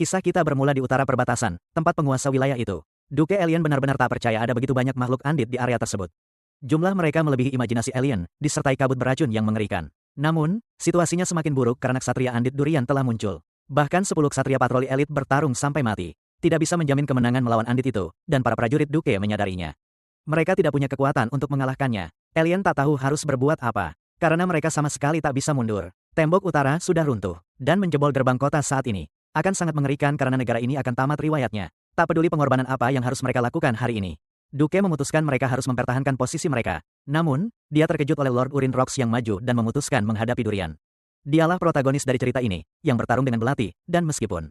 Kisah kita bermula di utara perbatasan, tempat penguasa wilayah itu. Duke Alien benar-benar tak percaya ada begitu banyak makhluk andit di area tersebut. Jumlah mereka melebihi imajinasi Alien, disertai kabut beracun yang mengerikan. Namun, situasinya semakin buruk karena ksatria andit durian telah muncul. Bahkan 10 ksatria patroli elit bertarung sampai mati. Tidak bisa menjamin kemenangan melawan andit itu, dan para prajurit Duke menyadarinya. Mereka tidak punya kekuatan untuk mengalahkannya. Alien tak tahu harus berbuat apa, karena mereka sama sekali tak bisa mundur. Tembok utara sudah runtuh, dan menjebol gerbang kota saat ini. Akan sangat mengerikan karena negara ini akan tamat riwayatnya. Tak peduli pengorbanan apa yang harus mereka lakukan hari ini. Duke memutuskan mereka harus mempertahankan posisi mereka. Namun, dia terkejut oleh Lord Urin Rox yang maju dan memutuskan menghadapi durian. Dialah protagonis dari cerita ini, yang bertarung dengan belati, dan meskipun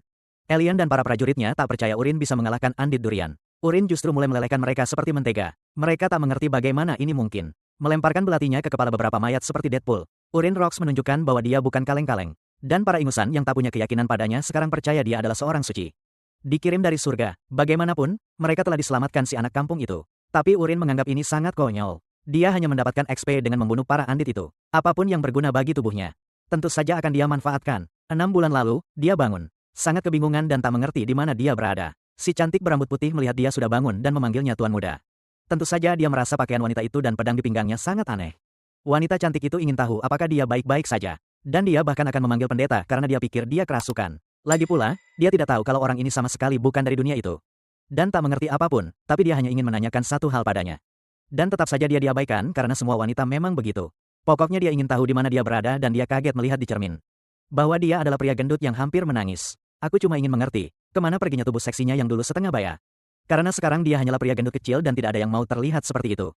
Alien dan para prajuritnya tak percaya Urin bisa mengalahkan andit durian, Urin justru mulai melelehkan mereka seperti mentega. Mereka tak mengerti bagaimana ini mungkin. Melemparkan belatinya ke kepala beberapa mayat seperti Deadpool, Urin Rox menunjukkan bahwa dia bukan kaleng-kaleng. Dan para ingusan yang tak punya keyakinan padanya sekarang percaya dia adalah seorang suci. Dikirim dari surga, bagaimanapun, mereka telah diselamatkan si anak kampung itu. Tapi Urin menganggap ini sangat konyol. Dia hanya mendapatkan XP dengan membunuh para andit itu. Apapun yang berguna bagi tubuhnya, tentu saja akan dia manfaatkan. 6 bulan lalu, dia bangun. Sangat kebingungan dan tak mengerti di mana dia berada. Si cantik berambut putih melihat dia sudah bangun dan memanggilnya Tuan Muda. Tentu saja dia merasa pakaian wanita itu dan pedang di pinggangnya sangat aneh. Wanita cantik itu ingin tahu apakah dia baik-baik saja. Dan dia bahkan akan memanggil pendeta karena dia pikir dia kerasukan. Lagi pula, dia tidak tahu kalau orang ini sama sekali bukan dari dunia itu. Dan tak mengerti apapun, tapi dia hanya ingin menanyakan satu hal padanya. Dan tetap saja dia diabaikan karena semua wanita memang begitu. Pokoknya dia ingin tahu di mana dia berada dan dia kaget melihat di cermin. Bahwa dia adalah pria gendut yang hampir menangis. Aku cuma ingin mengerti, kemana perginya tubuh seksinya yang dulu setengah baya. Karena sekarang dia hanyalah pria gendut kecil dan tidak ada yang mau terlihat seperti itu.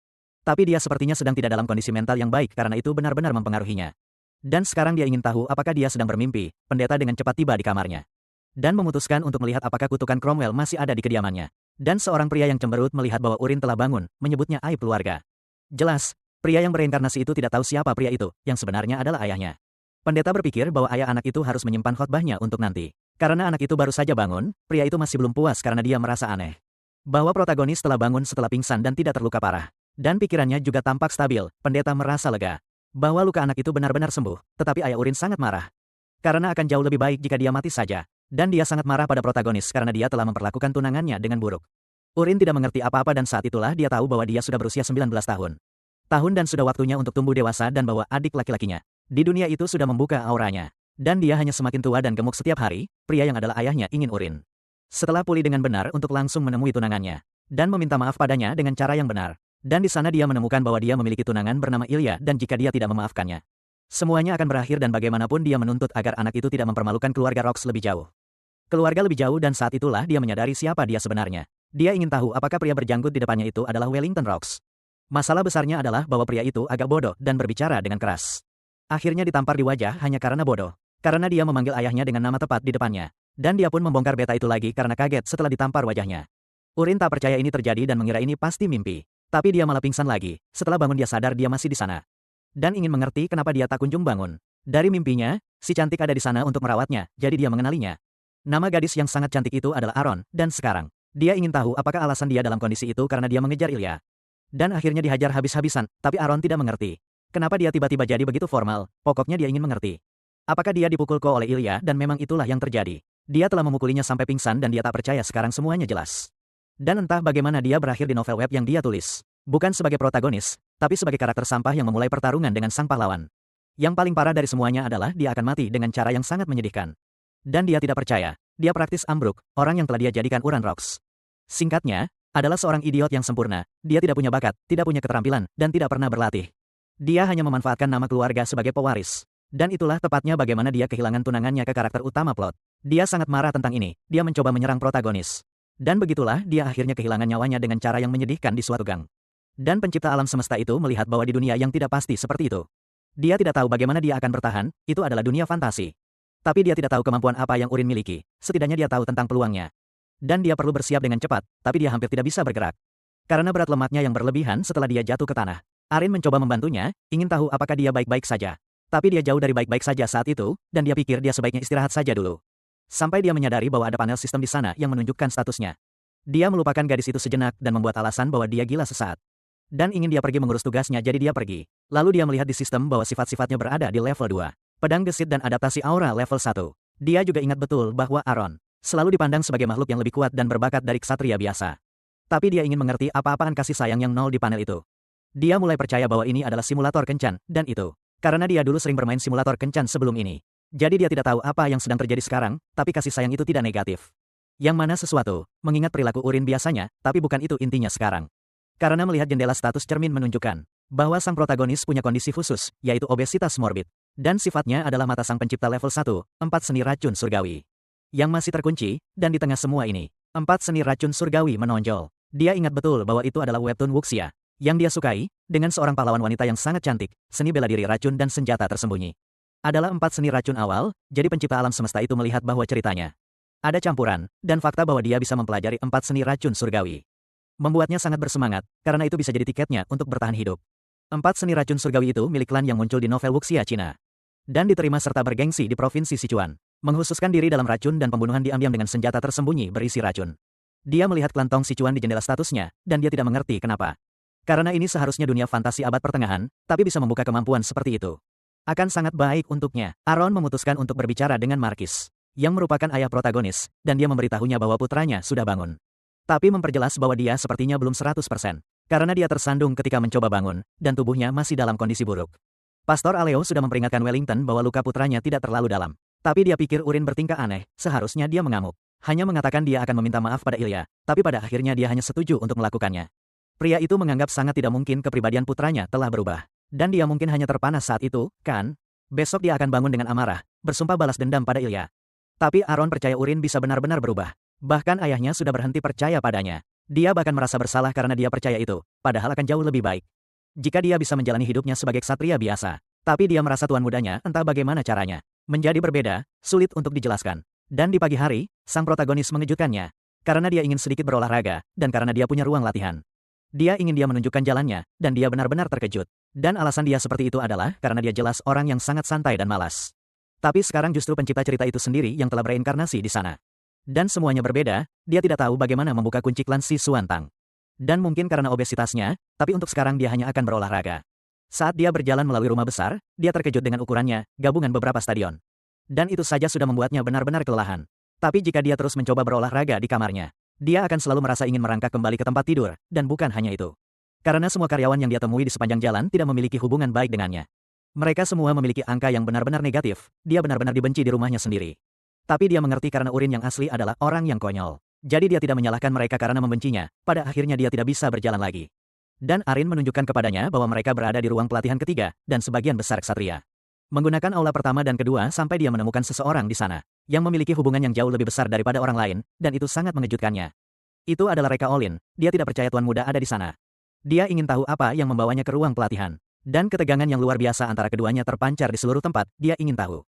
Tapi dia sepertinya sedang tidak dalam kondisi mental yang baik karena itu benar-benar mempengaruhinya. Dan sekarang dia ingin tahu apakah dia sedang bermimpi. Pendeta dengan cepat tiba di kamarnya. Dan memutuskan untuk melihat apakah kutukan Cromwell masih ada di kediamannya. Dan seorang pria yang cemberut melihat bahwa Urin telah bangun, menyebutnya aib keluarga. Jelas, pria yang bereinkarnasi itu tidak tahu siapa pria itu, yang sebenarnya adalah ayahnya. Pendeta berpikir bahwa ayah anak itu harus menyimpan khotbahnya untuk nanti. Karena anak itu baru saja bangun, pria itu masih belum puas karena dia merasa aneh. Bahwa protagonis telah bangun setelah pingsan dan tidak terluka parah. Dan pikirannya juga tampak stabil, pendeta merasa lega. Bahwa luka anak itu benar-benar sembuh, tetapi ayah Urin sangat marah. Karena akan jauh lebih baik jika dia mati saja. Dan dia sangat marah pada protagonis karena dia telah memperlakukan tunangannya dengan buruk. Urin tidak mengerti apa-apa dan saat itulah dia tahu bahwa dia sudah berusia 19 tahun. Tahun dan sudah waktunya untuk tumbuh dewasa dan bahwa adik laki-lakinya di dunia itu sudah membuka auranya. Dan dia hanya semakin tua dan gemuk setiap hari, pria yang adalah ayahnya ingin Urin. Setelah pulih dengan benar untuk langsung menemui tunangannya. Dan meminta maaf padanya dengan cara yang benar. Dan di sana dia menemukan bahwa dia memiliki tunangan bernama Ilya dan jika dia tidak memaafkannya, semuanya akan berakhir dan bagaimanapun dia menuntut agar anak itu tidak mempermalukan keluarga Rox lebih jauh. Keluarga lebih jauh dan saat itulah dia menyadari siapa dia sebenarnya. Dia ingin tahu apakah pria berjanggut di depannya itu adalah Wellington Rox. Masalah besarnya adalah bahwa pria itu agak bodoh dan berbicara dengan keras. Akhirnya ditampar di wajah hanya karena bodoh. Karena dia memanggil ayahnya dengan nama tepat di depannya. Dan dia pun membongkar beta itu lagi karena kaget setelah ditampar wajahnya. Urin tak percaya ini terjadi dan mengira ini pasti mimpi. Tapi dia malah pingsan lagi. Setelah bangun dia sadar dia masih di sana. Dan ingin mengerti kenapa dia tak kunjung bangun. Dari mimpinya, si cantik ada di sana untuk merawatnya, jadi dia mengenalinya. Nama gadis yang sangat cantik itu adalah Aaron, dan sekarang, dia ingin tahu apakah alasan dia dalam kondisi itu karena dia mengejar Ilya. Dan akhirnya dihajar habis-habisan, tapi Aaron tidak mengerti. Kenapa dia tiba-tiba jadi begitu formal, pokoknya dia ingin mengerti. Apakah dia dipukul oleh Ilya dan memang itulah yang terjadi. Dia telah memukulinya sampai pingsan dan dia tak percaya sekarang semuanya jelas. Dan entah bagaimana dia berakhir di novel web yang dia tulis. Bukan sebagai protagonis, tapi sebagai karakter sampah yang memulai pertarungan dengan sang pahlawan. Yang paling parah dari semuanya adalah dia akan mati dengan cara yang sangat menyedihkan. Dan dia tidak percaya. Dia praktis ambruk, orang yang telah dia jadikan Uran Rox. Singkatnya, adalah seorang idiot yang sempurna. Dia tidak punya bakat, tidak punya keterampilan, dan tidak pernah berlatih. Dia hanya memanfaatkan nama keluarga sebagai pewaris. Dan itulah tepatnya bagaimana dia kehilangan tunangannya ke karakter utama plot. Dia sangat marah tentang ini, dia mencoba menyerang protagonis. Dan begitulah dia akhirnya kehilangan nyawanya dengan cara yang menyedihkan di suatu gang. Dan pencipta alam semesta itu melihat bahwa di dunia yang tidak pasti seperti itu. Dia tidak tahu bagaimana dia akan bertahan, itu adalah dunia fantasi. Tapi dia tidak tahu kemampuan apa yang Urin miliki, setidaknya dia tahu tentang peluangnya. Dan dia perlu bersiap dengan cepat, tapi dia hampir tidak bisa bergerak. Karena berat lemaknya yang berlebihan setelah dia jatuh ke tanah. Arin mencoba membantunya, ingin tahu apakah dia baik-baik saja. Tapi dia jauh dari baik-baik saja saat itu, dan dia pikir dia sebaiknya istirahat saja dulu. Sampai dia menyadari bahwa ada panel sistem di sana yang menunjukkan statusnya. Dia melupakan gadis itu sejenak dan membuat alasan bahwa dia gila sesaat. Dan ingin dia pergi mengurus tugasnya jadi dia pergi. Lalu dia melihat di sistem bahwa sifat-sifatnya berada di level 2. Pedang gesit dan adaptasi aura level 1. Dia juga ingat betul bahwa Aaron selalu dipandang sebagai makhluk yang lebih kuat dan berbakat dari ksatria biasa. Tapi dia ingin mengerti apa-apaan kasih sayang yang nol di panel itu. Dia mulai percaya bahwa ini adalah simulator kencan, dan itu karena dia dulu sering bermain simulator kencan sebelum ini. Jadi dia tidak tahu apa yang sedang terjadi sekarang, tapi kasih sayang itu tidak negatif. Yang mana sesuatu, mengingat perilaku Urin biasanya, tapi bukan itu intinya sekarang. Karena melihat jendela status cermin menunjukkan bahwa sang protagonis punya kondisi khusus, yaitu obesitas morbid. Dan sifatnya adalah mata sang pencipta level 1, 4 seni racun surgawi. Yang masih terkunci, dan di tengah semua ini, 4 seni racun surgawi menonjol. Dia ingat betul bahwa itu adalah webtoon wuxia yang dia sukai, dengan seorang pahlawan wanita yang sangat cantik, seni bela diri racun dan senjata tersembunyi. Adalah 4 seni racun awal, jadi pencipta alam semesta itu melihat bahwa ceritanya ada campuran, dan fakta bahwa dia bisa mempelajari 4 seni racun surgawi. Membuatnya sangat bersemangat, karena itu bisa jadi tiketnya untuk bertahan hidup. 4 seni racun surgawi itu milik klan yang muncul di novel wuxia Cina. Dan diterima serta bergengsi di Provinsi Sichuan. Menghususkan diri dalam racun dan pembunuhan diam-diam dengan senjata tersembunyi berisi racun. Dia melihat klan Tong Sichuan di jendela statusnya, dan dia tidak mengerti kenapa. Karena ini seharusnya dunia fantasi abad pertengahan, tapi bisa membuka kemampuan seperti itu. Akan sangat baik untuknya. Aaron memutuskan untuk berbicara dengan Markis, yang merupakan ayah protagonis, dan dia memberitahunya bahwa putranya sudah bangun. Tapi memperjelas bahwa dia sepertinya belum 100%, karena dia tersandung ketika mencoba bangun, dan tubuhnya masih dalam kondisi buruk. Pastor Aleo sudah memperingatkan Wellington bahwa luka putranya tidak terlalu dalam. Tapi dia pikir Urin bertingkah aneh, seharusnya dia mengamuk. Hanya mengatakan dia akan meminta maaf pada Ilya, tapi pada akhirnya dia hanya setuju untuk melakukannya. Pria itu menganggap sangat tidak mungkin kepribadian putranya telah berubah. Dan dia mungkin hanya terpanas saat itu, kan? Besok dia akan bangun dengan amarah, bersumpah balas dendam pada Ilya. Tapi Aaron percaya Urin bisa benar-benar berubah. Bahkan ayahnya sudah berhenti percaya padanya. Dia bahkan merasa bersalah karena dia percaya itu, padahal akan jauh lebih baik jika dia bisa menjalani hidupnya sebagai ksatria biasa. Tapi dia merasa tuan mudanya entah bagaimana caranya menjadi berbeda, sulit untuk dijelaskan. Dan di pagi hari, sang protagonis mengejutkannya. Karena dia ingin sedikit berolahraga, dan karena dia punya ruang latihan. Dia ingin dia menunjukkan jalannya, dan dia benar-benar terkejut. Dan alasan dia seperti itu adalah karena dia jelas orang yang sangat santai dan malas. Tapi sekarang justru pencipta cerita itu sendiri yang telah bereinkarnasi di sana. Dan semuanya berbeda, dia tidak tahu bagaimana membuka kunci klan si Suantang. Dan mungkin karena obesitasnya, tapi untuk sekarang dia hanya akan berolahraga. Saat dia berjalan melalui rumah besar, dia terkejut dengan ukurannya, gabungan beberapa stadion. Dan itu saja sudah membuatnya benar-benar kelelahan. Tapi jika dia terus mencoba berolahraga di kamarnya, dia akan selalu merasa ingin merangkak kembali ke tempat tidur, dan bukan hanya itu. Karena semua karyawan yang dia temui di sepanjang jalan tidak memiliki hubungan baik dengannya. Mereka semua memiliki angka yang benar-benar negatif, dia benar-benar dibenci di rumahnya sendiri. Tapi dia mengerti karena Urin yang asli adalah orang yang konyol. Jadi dia tidak menyalahkan mereka karena membencinya, pada akhirnya dia tidak bisa berjalan lagi. Dan Arin menunjukkan kepadanya bahwa mereka berada di ruang pelatihan ketiga, dan sebagian besar ksatria menggunakan aula pertama dan kedua sampai dia menemukan seseorang di sana, yang memiliki hubungan yang jauh lebih besar daripada orang lain, dan itu sangat mengejutkannya. Itu adalah Reka Olin, dia tidak percaya tuan muda ada di sana. Dia ingin tahu apa yang membawanya ke ruang pelatihan. Dan ketegangan yang luar biasa antara keduanya terpancar di seluruh tempat, dia ingin tahu.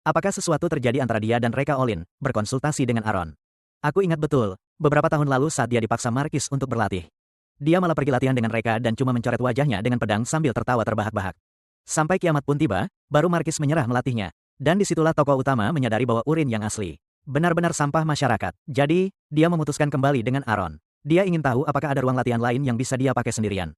Apakah sesuatu terjadi antara dia dan Reka Olin, berkonsultasi dengan Aaron. Aku ingat betul, beberapa tahun lalu saat dia dipaksa Markis untuk berlatih. Dia malah pergi latihan dengan Reka dan cuma mencoret wajahnya dengan pedang sambil tertawa terbahak-bahak. Sampai kiamat pun tiba, baru Markis menyerah melatihnya. Dan disitulah tokoh utama menyadari bahwa Urin yang asli benar-benar sampah masyarakat. Jadi, dia memutuskan kembali dengan Aaron. Dia ingin tahu apakah ada ruang latihan lain yang bisa dia pakai sendirian.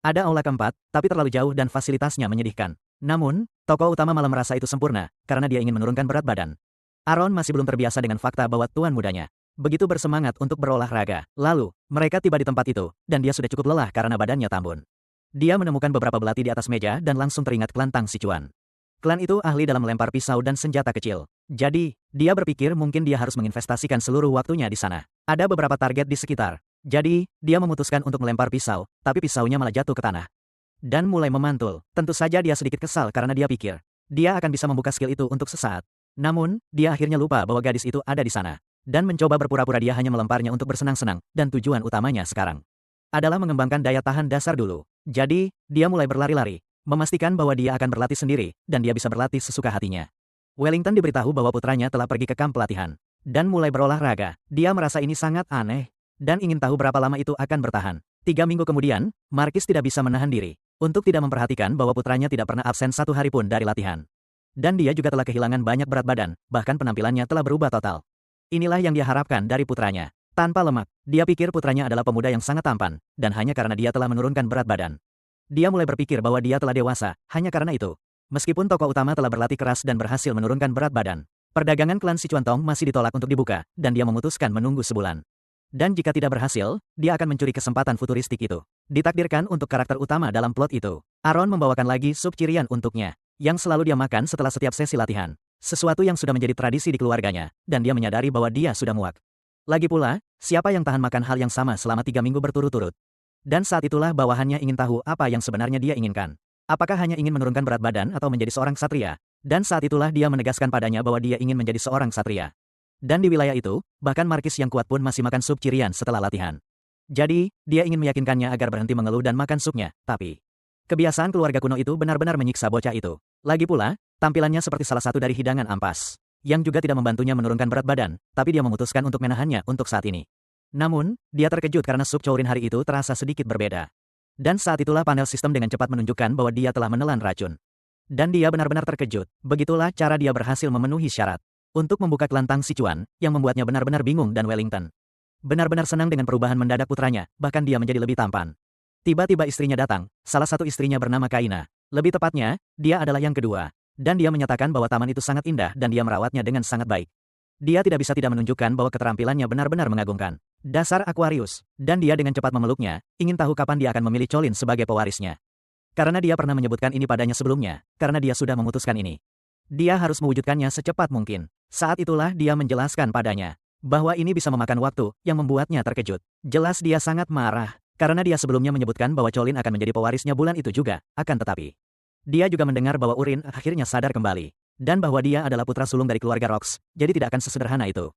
Ada aula keempat, tapi terlalu jauh dan fasilitasnya menyedihkan. Namun, tokoh utama malah merasa itu sempurna, karena dia ingin menurunkan berat badan. Aaron masih belum terbiasa dengan fakta bahwa tuan mudanya begitu bersemangat untuk berolahraga. Lalu, mereka tiba di tempat itu, dan dia sudah cukup lelah karena badannya tambun. Dia menemukan beberapa belati di atas meja dan langsung teringat klan Tang Sichuan. Klan itu ahli dalam melempar pisau dan senjata kecil. Jadi, dia berpikir mungkin dia harus menginvestasikan seluruh waktunya di sana. Ada beberapa target di sekitar. Jadi, dia memutuskan untuk melempar pisau, tapi pisaunya malah jatuh ke tanah. Dan mulai memantul. Tentu saja dia sedikit kesal karena dia pikir dia akan bisa membuka skill itu untuk sesaat. Namun, dia akhirnya lupa bahwa gadis itu ada di sana. Dan mencoba berpura-pura dia hanya melemparnya untuk bersenang-senang, dan tujuan utamanya sekarang adalah mengembangkan daya tahan dasar dulu. Jadi, dia mulai berlari-lari, memastikan bahwa dia akan berlatih sendiri, dan dia bisa berlatih sesuka hatinya. Wellington diberitahu bahwa putranya telah pergi ke kamp pelatihan, dan mulai berolahraga. Dia merasa ini sangat aneh, dan ingin tahu berapa lama itu akan bertahan. 3 minggu kemudian, Markis tidak bisa menahan diri untuk tidak memperhatikan bahwa putranya tidak pernah absen 1 hari pun dari latihan. Dan dia juga telah kehilangan banyak berat badan, bahkan penampilannya telah berubah total. Inilah yang dia harapkan dari putranya. Tanpa lemak, dia pikir putranya adalah pemuda yang sangat tampan, dan hanya karena dia telah menurunkan berat badan. Dia mulai berpikir bahwa dia telah dewasa, hanya karena itu. Meskipun tokoh utama telah berlatih keras dan berhasil menurunkan berat badan, perdagangan klan Sichuantong masih ditolak untuk dibuka, dan dia memutuskan menunggu sebulan. Dan jika tidak berhasil, dia akan mencuri kesempatan futuristik itu. Ditakdirkan untuk karakter utama dalam plot itu. Aaron membawakan lagi sup cirian untuknya, yang selalu dia makan setelah setiap sesi latihan. Sesuatu yang sudah menjadi tradisi di keluarganya, dan dia menyadari bahwa dia sudah muak. Lagi pula, siapa yang tahan makan hal yang sama selama 3 minggu berturut-turut? Dan saat itulah bawahannya ingin tahu apa yang sebenarnya dia inginkan. Apakah hanya ingin menurunkan berat badan atau menjadi seorang ksatria? Dan saat itulah dia menegaskan padanya bahwa dia ingin menjadi seorang ksatria. Dan di wilayah itu, bahkan markis yang kuat pun masih makan sup cirian setelah latihan. Jadi, dia ingin meyakinkannya agar berhenti mengeluh dan makan supnya, tapi kebiasaan keluarga kuno itu benar-benar menyiksa bocah itu. Lagi pula, tampilannya seperti salah satu dari hidangan ampas, yang juga tidak membantunya menurunkan berat badan, tapi dia memutuskan untuk menahannya untuk saat ini. Namun, dia terkejut karena sup Chowrin hari itu terasa sedikit berbeda. Dan saat itulah panel sistem dengan cepat menunjukkan bahwa dia telah menelan racun. Dan dia benar-benar terkejut. Begitulah cara dia berhasil memenuhi syarat untuk membuka kelantang Sichuan, yang membuatnya benar-benar bingung dan Wellington benar-benar senang dengan perubahan mendadak putranya, bahkan dia menjadi lebih tampan. Tiba-tiba istrinya datang, salah satu istrinya bernama Kaina. Lebih tepatnya, dia adalah yang kedua. Dan dia menyatakan bahwa taman itu sangat indah dan dia merawatnya dengan sangat baik. Dia tidak bisa tidak menunjukkan bahwa keterampilannya benar-benar mengagumkan. Dasar Aquarius. Dan dia dengan cepat memeluknya, ingin tahu kapan dia akan memilih Colin sebagai pewarisnya. Karena dia pernah menyebutkan ini padanya sebelumnya, karena dia sudah memutuskan ini. Dia harus mewujudkannya secepat mungkin. Saat itulah dia menjelaskan padanya bahwa ini bisa memakan waktu, yang membuatnya terkejut. Jelas dia sangat marah, karena dia sebelumnya menyebutkan bahwa Colin akan menjadi pewarisnya bulan itu juga, akan tetapi dia juga mendengar bahwa Urin akhirnya sadar kembali, dan bahwa dia adalah putra sulung dari keluarga Rox, jadi tidak akan sesederhana itu.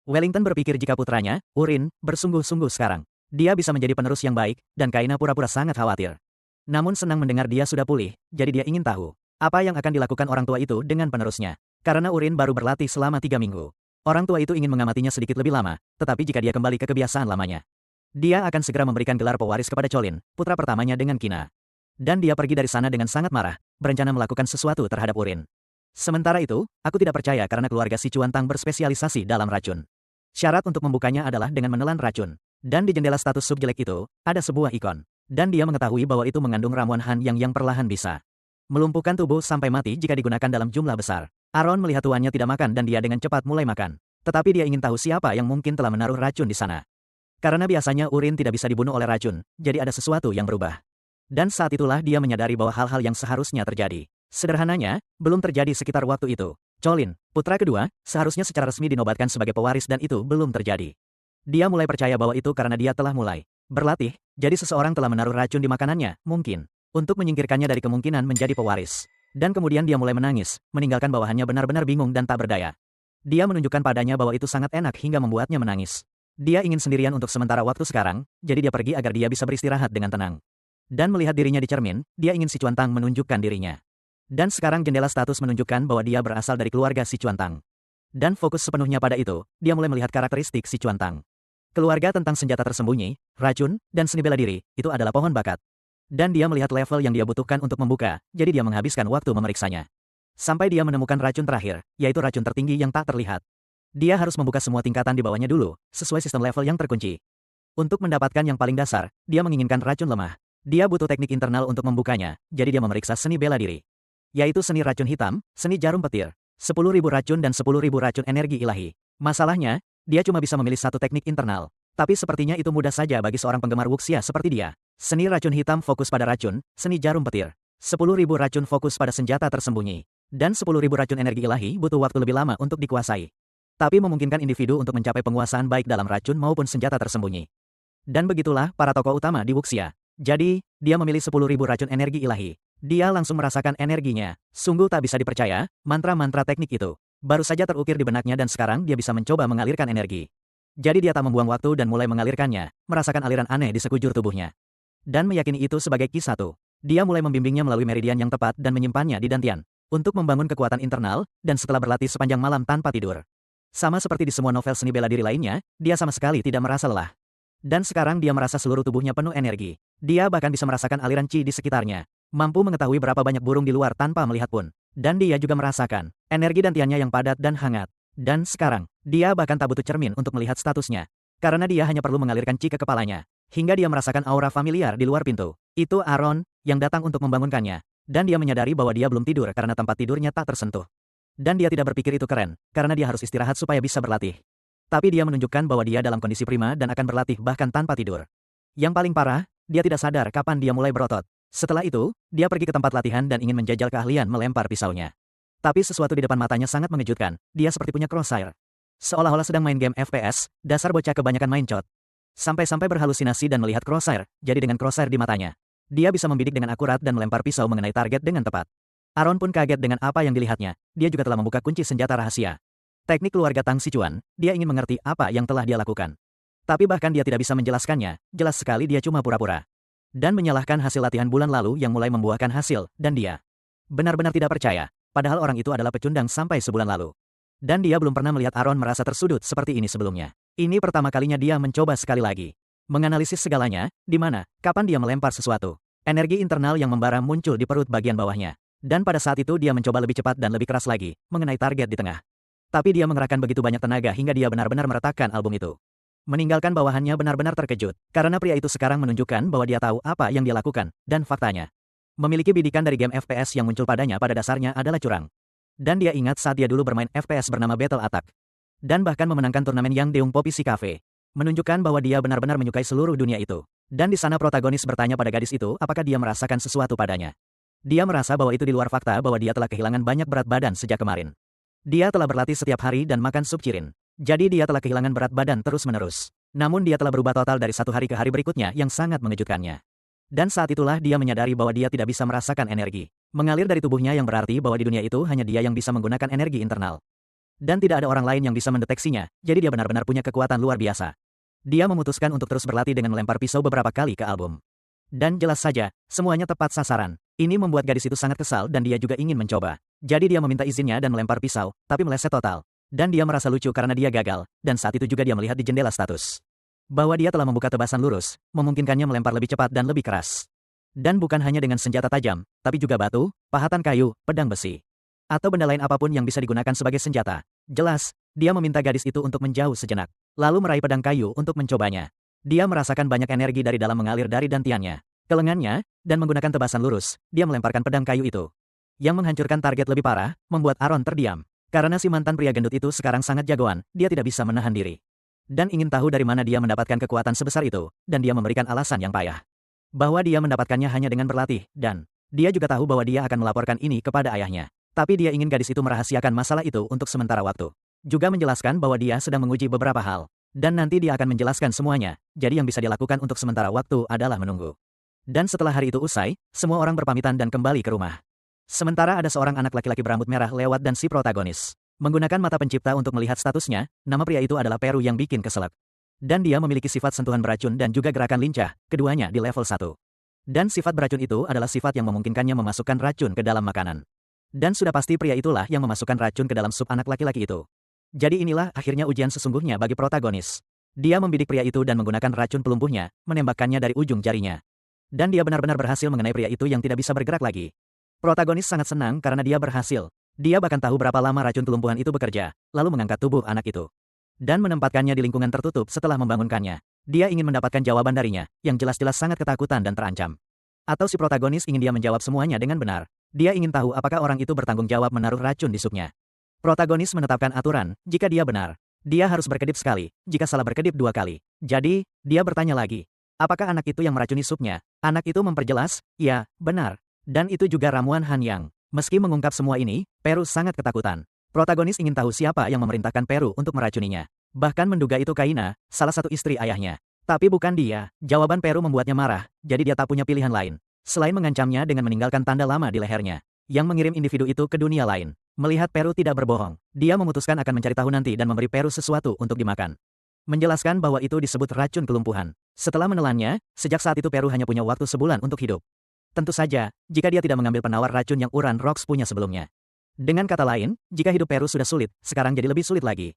Wellington berpikir jika putranya, Urin, bersungguh-sungguh sekarang, dia bisa menjadi penerus yang baik, dan Kaina pura-pura sangat khawatir. Namun senang mendengar dia sudah pulih, jadi dia ingin tahu apa yang akan dilakukan orang tua itu dengan penerusnya. Karena Urin baru berlatih selama 3 minggu. Orang tua itu ingin mengamatinya sedikit lebih lama, tetapi jika dia kembali ke kebiasaan lamanya, dia akan segera memberikan gelar pewaris kepada Colin, putra pertamanya dengan Kina. Dan dia pergi dari sana dengan sangat marah, berencana melakukan sesuatu terhadap Urin. Sementara itu, aku tidak percaya karena keluarga Sichuantong berspesialisasi dalam racun. Syarat untuk membukanya adalah dengan menelan racun. Dan di jendela status sub jelek itu, ada sebuah ikon. Dan dia mengetahui bahwa itu mengandung ramuan Han yang perlahan bisa melumpuhkan tubuh sampai mati jika digunakan dalam jumlah besar. Aaron melihat tuannya tidak makan dan dia dengan cepat mulai makan. Tetapi dia ingin tahu siapa yang mungkin telah menaruh racun di sana. Karena biasanya Urin tidak bisa dibunuh oleh racun, jadi ada sesuatu yang berubah. Dan saat itulah dia menyadari bahwa hal-hal yang seharusnya terjadi. Sederhananya, belum terjadi sekitar waktu itu. Colin, putra kedua, seharusnya secara resmi dinobatkan sebagai pewaris dan itu belum terjadi. Dia mulai percaya bahwa itu karena dia telah mulai berlatih, jadi seseorang telah menaruh racun di makanannya, mungkin, untuk menyingkirkannya dari kemungkinan menjadi pewaris. Dan kemudian dia mulai menangis, meninggalkan bawahannya benar-benar bingung dan tak berdaya. Dia menunjukkan padanya bahwa itu sangat enak hingga membuatnya menangis. Dia ingin sendirian untuk sementara waktu sekarang, jadi dia pergi agar dia bisa beristirahat dengan tenang. Dan melihat dirinya di cermin, dia ingin Sichuantong menunjukkan dirinya. Dan sekarang jendela status menunjukkan bahwa dia berasal dari keluarga Sichuantong. Dan fokus sepenuhnya pada itu, dia mulai melihat karakteristik Sichuantong. Keluarga tentang senjata tersembunyi, racun, dan seni bela diri, itu adalah pohon bakat. Dan dia melihat level yang dia butuhkan untuk membuka, jadi dia menghabiskan waktu memeriksanya. Sampai dia menemukan racun terakhir, yaitu racun tertinggi yang tak terlihat. Dia harus membuka semua tingkatan di bawahnya dulu, sesuai sistem level yang terkunci. Untuk mendapatkan yang paling dasar, dia menginginkan racun lemah. Dia butuh teknik internal untuk membukanya, jadi dia memeriksa seni bela diri. Yaitu seni racun hitam, seni jarum petir, 10.000 racun dan 10.000 racun energi ilahi. Masalahnya, dia cuma bisa memilih satu teknik internal. Tapi sepertinya itu mudah saja bagi seorang penggemar wuxia seperti dia. Seni racun hitam fokus pada racun, seni jarum petir. 10.000 racun fokus pada senjata tersembunyi. Dan 10.000 racun energi ilahi butuh waktu lebih lama untuk dikuasai. Tapi memungkinkan individu untuk mencapai penguasaan baik dalam racun maupun senjata tersembunyi. Dan begitulah para tokoh utama di wuxia. Jadi, dia memilih 10.000 racun energi ilahi. Dia langsung merasakan energinya. Sungguh tak bisa dipercaya, mantra-mantra teknik itu baru saja terukir di benaknya dan sekarang dia bisa mencoba mengalirkan energi. Jadi dia tak membuang waktu dan mulai mengalirkannya, merasakan aliran aneh di sekujur tubuhnya. Dan meyakini itu sebagai Ki-1. Dia mulai membimbingnya melalui meridian yang tepat dan menyimpannya di dantian. Untuk membangun kekuatan internal, dan setelah berlatih sepanjang malam tanpa tidur. Sama seperti di semua novel seni bela diri lainnya, dia sama sekali tidak merasa lelah. Dan sekarang dia merasa seluruh tubuhnya penuh energi. Dia bahkan bisa merasakan aliran Qi di sekitarnya. Mampu mengetahui berapa banyak burung di luar tanpa melihat pun. Dan dia juga merasakan energi dantiannya yang padat dan hangat. Dan sekarang, dia bahkan tak butuh cermin untuk melihat statusnya. karena dia hanya perlu mengalirkan Qi ke kepalanya, hingga dia merasakan aura familiar di luar pintu. Itu Aaron, yang datang untuk membangunkannya, dan dia menyadari bahwa dia belum tidur karena tempat tidurnya tak tersentuh. Dan dia tidak berpikir itu keren, karena dia harus istirahat supaya bisa berlatih. Tapi dia menunjukkan bahwa dia dalam kondisi prima dan akan berlatih bahkan tanpa tidur. Yang paling parah, dia tidak sadar kapan dia mulai berotot. Setelah itu, dia pergi ke tempat latihan dan ingin menjajal keahlian melempar pisaunya. Tapi sesuatu di depan matanya sangat mengejutkan, dia seperti punya crosshair. Seolah-olah sedang main game FPS, dasar bocah kebanyakan main COD. Sampai-sampai berhalusinasi dan melihat crosshair, jadi dengan crosshair di matanya. Dia bisa membidik dengan akurat dan melempar pisau mengenai target dengan tepat. Aaron pun kaget dengan apa yang dilihatnya, dia juga telah membuka kunci senjata rahasia. Teknik keluarga Tang Sichuan, dia ingin mengerti apa yang telah dia lakukan. Tapi bahkan dia tidak bisa menjelaskannya, jelas sekali dia cuma pura-pura. Dan menyalahkan hasil latihan bulan lalu yang mulai membuahkan hasil, dan dia benar-benar tidak percaya, padahal orang itu adalah pecundang sampai sebulan lalu. Dan dia belum pernah melihat Aaron merasa tersudut seperti ini sebelumnya. Ini pertama kalinya dia mencoba sekali lagi. Menganalisis segalanya, di mana, kapan dia melempar sesuatu. Energi internal yang membara muncul di perut bagian bawahnya. Dan pada saat itu dia mencoba lebih cepat dan lebih keras lagi, mengenai target di tengah. Tapi dia mengerahkan begitu banyak tenaga hingga dia benar-benar meretakkan album itu. Meninggalkan bawahannya benar-benar terkejut, karena pria itu sekarang menunjukkan bahwa dia tahu apa yang dia lakukan, dan faktanya. Memiliki bidikan dari game FPS yang muncul padanya pada dasarnya adalah curang. Dan dia ingat saat dia dulu bermain FPS bernama Battle Attack. Dan bahkan memenangkan turnamen Yang Deung Popisi Cafe. Menunjukkan bahwa dia benar-benar menyukai seluruh dunia itu. Dan di sana protagonis bertanya pada gadis itu apakah dia merasakan sesuatu padanya. Dia merasa bahwa itu di luar fakta bahwa dia telah kehilangan banyak berat badan sejak kemarin. Dia telah berlatih setiap hari dan makan sup cirin. Jadi dia telah kehilangan berat badan terus-menerus. Namun dia telah berubah total dari satu hari ke hari berikutnya yang sangat mengejutkannya. Dan saat itulah dia menyadari bahwa dia tidak bisa merasakan energi mengalir dari tubuhnya yang berarti bahwa di dunia itu hanya dia yang bisa menggunakan energi internal. Dan tidak ada orang lain yang bisa mendeteksinya, jadi dia benar-benar punya kekuatan luar biasa. Dia memutuskan untuk terus berlatih dengan melempar pisau beberapa kali ke album. Dan jelas saja, semuanya tepat sasaran. Ini membuat gadis itu sangat kesal dan dia juga ingin mencoba. Jadi dia meminta izinnya dan melempar pisau, tapi meleset total. Dan dia merasa lucu karena dia gagal, dan saat itu juga dia melihat di jendela status bahwa dia telah membuka tebasan lurus, memungkinkannya melempar lebih cepat dan lebih keras. Dan bukan hanya dengan senjata tajam, tapi juga batu, pahatan kayu, pedang besi, atau benda lain apapun yang bisa digunakan sebagai senjata. Jelas, dia meminta gadis itu untuk menjauh sejenak, lalu meraih pedang kayu untuk mencobanya. Dia merasakan banyak energi dari dalam mengalir dari dantiannya, ke lengannya, dan menggunakan tebasan lurus, dia melemparkan pedang kayu itu. Yang menghancurkan target lebih parah, membuat Aaron terdiam. Karena si mantan pria gendut itu sekarang sangat jagoan, dia tidak bisa menahan diri. Dan ingin tahu dari mana dia mendapatkan kekuatan sebesar itu, dan dia memberikan alasan yang payah. Bahwa dia mendapatkannya hanya dengan berlatih, dan dia juga tahu bahwa dia akan melaporkan ini kepada ayahnya. Tapi dia ingin gadis itu merahasiakan masalah itu untuk sementara waktu. Juga menjelaskan bahwa dia sedang menguji beberapa hal. Dan nanti dia akan menjelaskan semuanya, jadi yang bisa dilakukan untuk sementara waktu adalah menunggu. Dan setelah hari itu usai, semua orang berpamitan dan kembali ke rumah. Sementara ada seorang anak laki-laki berambut merah lewat dan si protagonis menggunakan mata pencipta untuk melihat statusnya, nama pria itu adalah Peru yang bikin keselak. Dan dia memiliki sifat sentuhan beracun dan juga gerakan lincah, keduanya di level 1. Dan sifat beracun itu adalah sifat yang memungkinkannya memasukkan racun ke dalam makanan. Dan sudah pasti pria itulah yang memasukkan racun ke dalam sup anak laki-laki itu. Jadi inilah akhirnya ujian sesungguhnya bagi protagonis. Dia membidik pria itu dan menggunakan racun pelumpuhnya, menembakkannya dari ujung jarinya. Dan dia benar-benar berhasil mengenai pria itu yang tidak bisa bergerak lagi. Protagonis sangat senang karena dia berhasil. Dia bahkan tahu berapa lama racun pelumpuhan itu bekerja, lalu mengangkat tubuh anak itu. Dan menempatkannya di lingkungan tertutup setelah membangunkannya. Dia ingin mendapatkan jawaban darinya, yang jelas-jelas sangat ketakutan dan terancam. Atau si protagonis ingin dia menjawab semuanya dengan benar. Dia ingin tahu apakah orang itu bertanggung jawab menaruh racun di supnya. Protagonis menetapkan aturan, jika dia benar, dia harus berkedip sekali, jika salah berkedip 2 kali. Jadi, dia bertanya lagi. Apakah anak itu yang meracuni supnya? Anak itu memperjelas, ya, benar. Dan itu juga ramuan Han Yang. Meski mengungkap semua ini, Peru sangat ketakutan. Protagonis ingin tahu siapa yang memerintahkan Peru untuk meracuninya. Bahkan menduga itu Kaina, salah satu istri ayahnya. Tapi bukan dia. Jawaban Peru membuatnya marah, jadi dia tak punya pilihan lain. Selain mengancamnya dengan meninggalkan tanda lama di lehernya, yang mengirim individu itu ke dunia lain. Melihat Peru tidak berbohong, dia memutuskan akan mencari tahu nanti dan memberi Peru sesuatu untuk dimakan. Menjelaskan bahwa itu disebut racun kelumpuhan. Setelah menelannya, sejak saat itu Peru hanya punya waktu sebulan untuk hidup. Tentu saja, jika dia tidak mengambil penawar racun yang Uran Rocks punya sebelumnya. Dengan kata lain, jika hidup Peru sudah sulit, sekarang jadi lebih sulit lagi.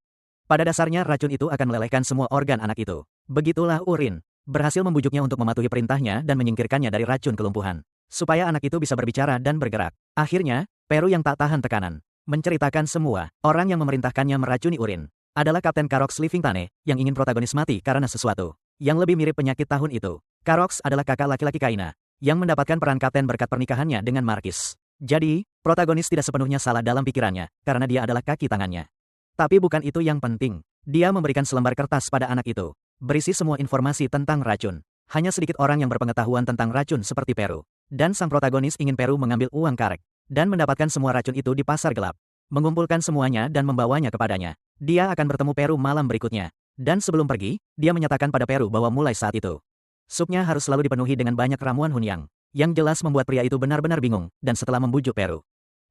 Pada dasarnya racun itu akan melelehkan semua organ anak itu. Begitulah Urin berhasil membujuknya untuk mematuhi perintahnya dan menyingkirkannya dari racun kelumpuhan. Supaya anak itu bisa berbicara dan bergerak. Akhirnya, Peru yang tak tahan tekanan menceritakan semua orang yang memerintahkannya meracuni Urin. adalah Kapten Karox Living Tane, yang ingin protagonis mati karena sesuatu yang lebih mirip penyakit tahun itu. Karox adalah kakak laki-laki Kaina, yang mendapatkan peran kapten berkat pernikahannya dengan Markis. Jadi, protagonis tidak sepenuhnya salah dalam pikirannya, karena dia adalah kaki tangannya. Tapi bukan itu yang penting. Dia memberikan selembar kertas pada anak itu, berisi semua informasi tentang racun. Hanya sedikit orang yang berpengetahuan tentang racun seperti Peru. Dan sang protagonis ingin Peru mengambil uang karek, dan mendapatkan semua racun itu di pasar gelap. Mengumpulkan semuanya dan membawanya kepadanya. Dia akan bertemu Peru malam berikutnya. Dan sebelum pergi, dia menyatakan pada Peru bahwa mulai saat itu, supnya harus selalu dipenuhi dengan banyak ramuan Hunyang. Yang jelas membuat pria itu benar-benar bingung, dan setelah membujuk Peru,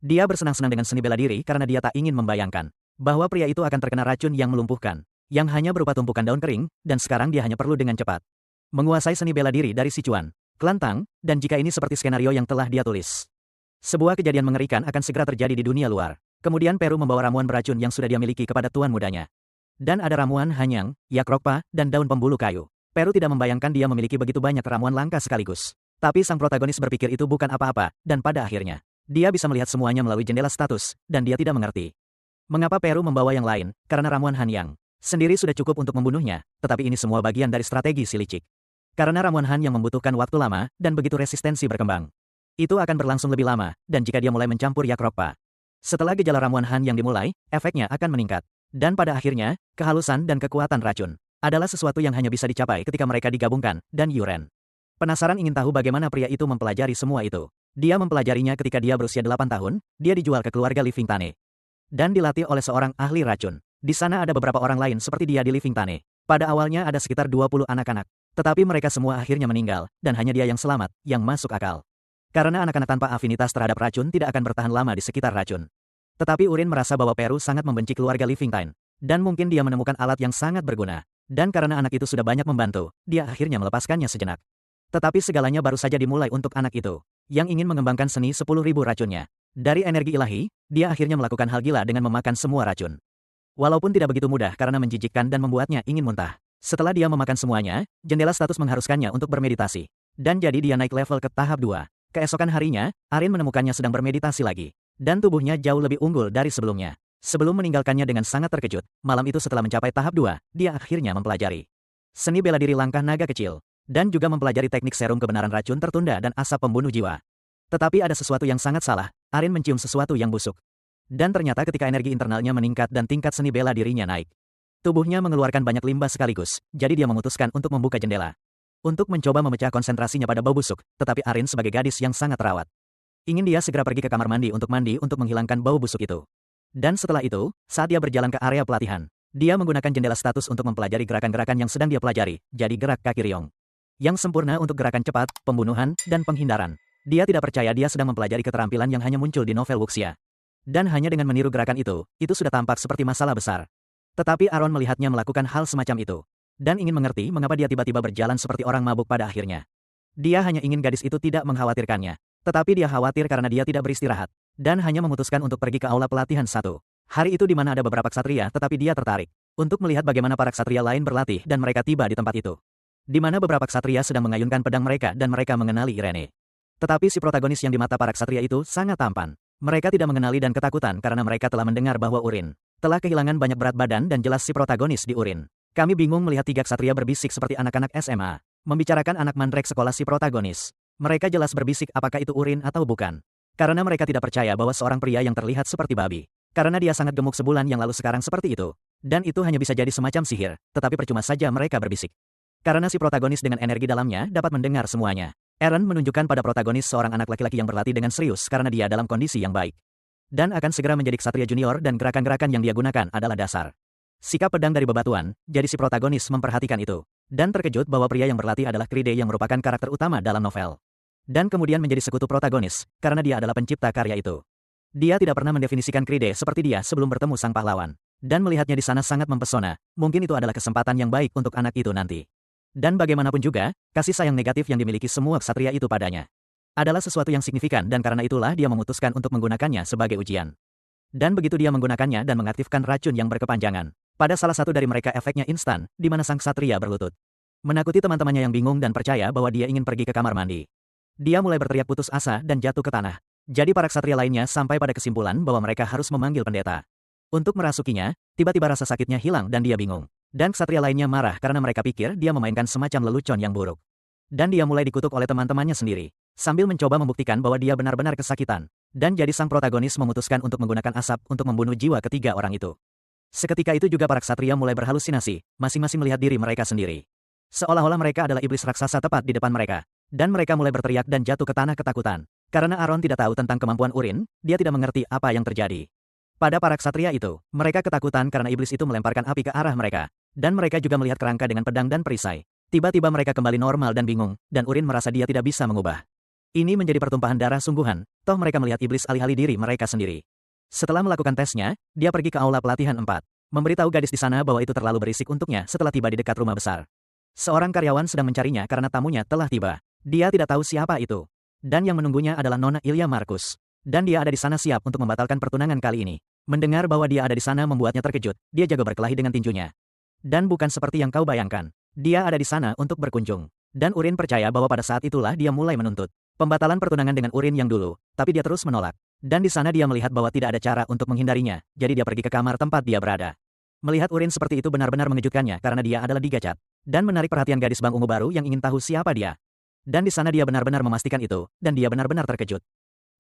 dia bersenang-senang dengan seni bela diri karena dia tak ingin membayangkan bahwa pria itu akan terkena racun yang melumpuhkan, yang hanya berupa tumpukan daun kering, dan sekarang dia hanya perlu dengan cepat menguasai seni bela diri dari Sichuan, Klan Tang, dan jika ini seperti skenario yang telah dia tulis, sebuah kejadian mengerikan akan segera terjadi di dunia luar. Kemudian Peru membawa ramuan beracun yang sudah dia miliki kepada tuan mudanya. Dan ada ramuan hanyang, yak rokpa, dan daun pembuluh kayu. Peru tidak membayangkan dia memiliki begitu banyak ramuan langka sekaligus. Tapi sang protagonis berpikir itu bukan apa-apa, dan pada akhirnya, dia bisa melihat semuanya melalui jendela status, dan dia tidak mengerti mengapa Peru membawa yang lain, karena ramuan hanyang sendiri sudah cukup untuk membunuhnya, tetapi ini semua bagian dari strategi si licik. Karena ramuan Han yang membutuhkan waktu lama, dan begitu resistensi berkembang. Itu akan berlangsung lebih lama, dan jika dia mulai mencampur yak rokpa, setelah gejala ramuan Han yang dimulai, efeknya akan meningkat. Dan pada akhirnya, kehalusan dan kekuatan racun adalah sesuatu yang hanya bisa dicapai ketika mereka digabungkan, dan Yuren penasaran ingin tahu bagaimana pria itu mempelajari semua itu. Dia mempelajarinya ketika dia berusia 8 tahun, dia dijual ke keluarga Living Tane. Dan dilatih oleh seorang ahli racun. Di sana ada beberapa orang lain seperti dia di Living Tane. Pada awalnya ada sekitar 20 anak-anak. Tetapi mereka semua akhirnya meninggal, dan hanya dia yang selamat, yang masuk akal. Karena anak-anak tanpa afinitas terhadap racun tidak akan bertahan lama di sekitar racun. Tetapi Urin merasa bahwa Peru sangat membenci keluarga Living Tane. Dan mungkin dia menemukan alat yang sangat berguna. Dan karena anak itu sudah banyak membantu, dia akhirnya melepaskannya sejenak. Tetapi segalanya baru saja dimulai untuk anak itu, yang ingin mengembangkan seni 10.000 racunnya. Dari energi ilahi, dia akhirnya melakukan hal gila dengan memakan semua racun. Walaupun tidak begitu mudah karena menjijikkan dan membuatnya ingin muntah. Setelah dia memakan semuanya, jendela status mengharuskannya untuk bermeditasi. Dan jadi dia naik level ke tahap 2. Keesokan harinya, Arin menemukannya sedang bermeditasi lagi. Dan tubuhnya jauh lebih unggul dari sebelumnya. Sebelum meninggalkannya dengan sangat terkejut, malam itu setelah mencapai tahap 2, dia akhirnya mempelajari seni bela diri langkah naga kecil. Dan juga mempelajari teknik serum kebenaran racun tertunda dan asap pembunuh jiwa. Tetapi ada sesuatu yang sangat salah, Arin mencium sesuatu yang busuk. Dan ternyata ketika energi internalnya meningkat dan tingkat seni bela dirinya naik, tubuhnya mengeluarkan banyak limbah sekaligus, jadi dia memutuskan untuk membuka jendela. Untuk mencoba memecah konsentrasinya pada bau busuk, tetapi Arin sebagai gadis yang sangat terawat ingin dia segera pergi ke kamar mandi untuk menghilangkan bau busuk itu. Dan setelah itu, saat dia berjalan ke area pelatihan, dia menggunakan jendela status untuk mempelajari gerakan-gerakan yang sedang dia pelajari, jadi gerak kaki Ryong. Yang sempurna untuk gerakan cepat, pembunuhan, dan penghindaran. Dia tidak percaya dia sedang mempelajari keterampilan yang hanya muncul di novel wuxia. Dan hanya dengan meniru gerakan itu sudah tampak seperti masalah besar. Tetapi Aaron melihatnya melakukan hal semacam itu. Dan ingin mengerti mengapa dia tiba-tiba berjalan seperti orang mabuk pada akhirnya. Dia hanya ingin gadis itu tidak mengkhawatirkannya. Tetapi dia khawatir karena dia tidak beristirahat. Dan hanya memutuskan untuk pergi ke aula pelatihan 1. Hari itu di mana ada beberapa ksatria tetapi dia tertarik untuk melihat bagaimana para ksatria lain berlatih dan mereka tiba di tempat itu. Di mana beberapa ksatria sedang mengayunkan pedang mereka dan mereka mengenali Irene. Tetapi si protagonis yang di mata para ksatria itu sangat tampan. Mereka tidak mengenali dan ketakutan karena mereka telah mendengar bahwa Urin telah kehilangan banyak berat badan dan jelas si protagonis di Urin. Kami bingung melihat 3 ksatria berbisik seperti anak-anak SMA. Membicarakan anak mandrek sekolah si protagonis. Mereka jelas berbisik apakah itu Urin atau bukan. Karena mereka tidak percaya bahwa seorang pria yang terlihat seperti babi. Karena dia sangat gemuk sebulan yang lalu sekarang seperti itu. Dan itu hanya bisa jadi semacam sihir, tetapi percuma saja mereka berbisik. Karena si protagonis dengan energi dalamnya dapat mendengar semuanya. Eren menunjukkan pada protagonis seorang anak laki-laki yang berlatih dengan serius karena dia dalam kondisi yang baik. Dan akan segera menjadi ksatria junior dan gerakan-gerakan yang dia gunakan adalah dasar sikap pedang dari bebatuan, jadi si protagonis memperhatikan itu. Dan terkejut bahwa pria yang berlatih adalah Kride yang merupakan karakter utama dalam novel. Dan kemudian menjadi sekutu protagonis, karena dia adalah pencipta karya itu. Dia tidak pernah mendefinisikan Kride seperti dia sebelum bertemu sang pahlawan. Dan melihatnya di sana sangat mempesona, mungkin itu adalah kesempatan yang baik untuk anak itu nanti. Dan bagaimanapun juga, kasih sayang negatif yang dimiliki semua ksatria itu padanya adalah sesuatu yang signifikan dan karena itulah dia memutuskan untuk menggunakannya sebagai ujian. Dan begitu dia menggunakannya dan mengaktifkan racun yang berkepanjangan, pada salah satu dari mereka efeknya instan, di mana sang ksatria berlutut. Menakuti teman-temannya yang bingung dan percaya bahwa dia ingin pergi ke kamar mandi. Dia mulai berteriak putus asa dan jatuh ke tanah. Jadi para ksatria lainnya sampai pada kesimpulan bahwa mereka harus memanggil pendeta. Untuk merasukinya, tiba-tiba rasa sakitnya hilang dan dia bingung. Dan ksatria lainnya marah karena mereka pikir dia memainkan semacam lelucon yang buruk. Dan dia mulai dikutuk oleh teman-temannya sendiri, sambil mencoba membuktikan bahwa dia benar-benar kesakitan. Dan jadi sang protagonis memutuskan untuk menggunakan asap untuk membunuh jiwa ketiga orang itu. Seketika itu juga para ksatria mulai berhalusinasi, masing-masing melihat diri mereka sendiri. Seolah-olah mereka adalah iblis raksasa tepat di depan mereka. Dan mereka mulai berteriak dan jatuh ke tanah ketakutan. Karena Aaron tidak tahu tentang kemampuan Urin, dia tidak mengerti apa yang terjadi. Pada para ksatria itu, mereka ketakutan karena iblis itu melemparkan api ke arah mereka. Dan mereka juga melihat kerangka dengan pedang dan perisai. Tiba-tiba mereka kembali normal dan bingung, dan Urin merasa dia tidak bisa mengubah. Ini menjadi pertumpahan darah sungguhan, toh mereka melihat iblis alih-alih diri mereka sendiri. Setelah melakukan tesnya, dia pergi ke aula pelatihan 4. Memberitahu gadis di sana bahwa itu terlalu berisik untuknya setelah tiba di dekat rumah besar. Seorang karyawan sedang mencarinya karena tamunya telah tiba. Dia tidak tahu siapa itu. Dan yang menunggunya adalah Nona Ilya Markus. Dan dia ada di sana siap untuk membatalkan pertunangan kali ini. Mendengar bahwa dia ada di sana membuatnya terkejut, dia jaga berkelahi dengan tinjunya. Dan bukan seperti yang kau bayangkan. Dia ada di sana untuk berkunjung. Dan Urin percaya bahwa pada saat itulah dia mulai menuntut pembatalan pertunangan dengan Urin yang dulu, tapi dia terus menolak. Dan di sana dia melihat bahwa tidak ada cara untuk menghindarinya, jadi dia pergi ke kamar tempat dia berada. Melihat Urin seperti itu benar-benar mengejutkannya karena dia adalah digacat. Dan menarik perhatian gadis Bang Ungu baru yang ingin tahu siapa dia. Dan di sana dia benar-benar memastikan itu, dan dia benar-benar terkejut.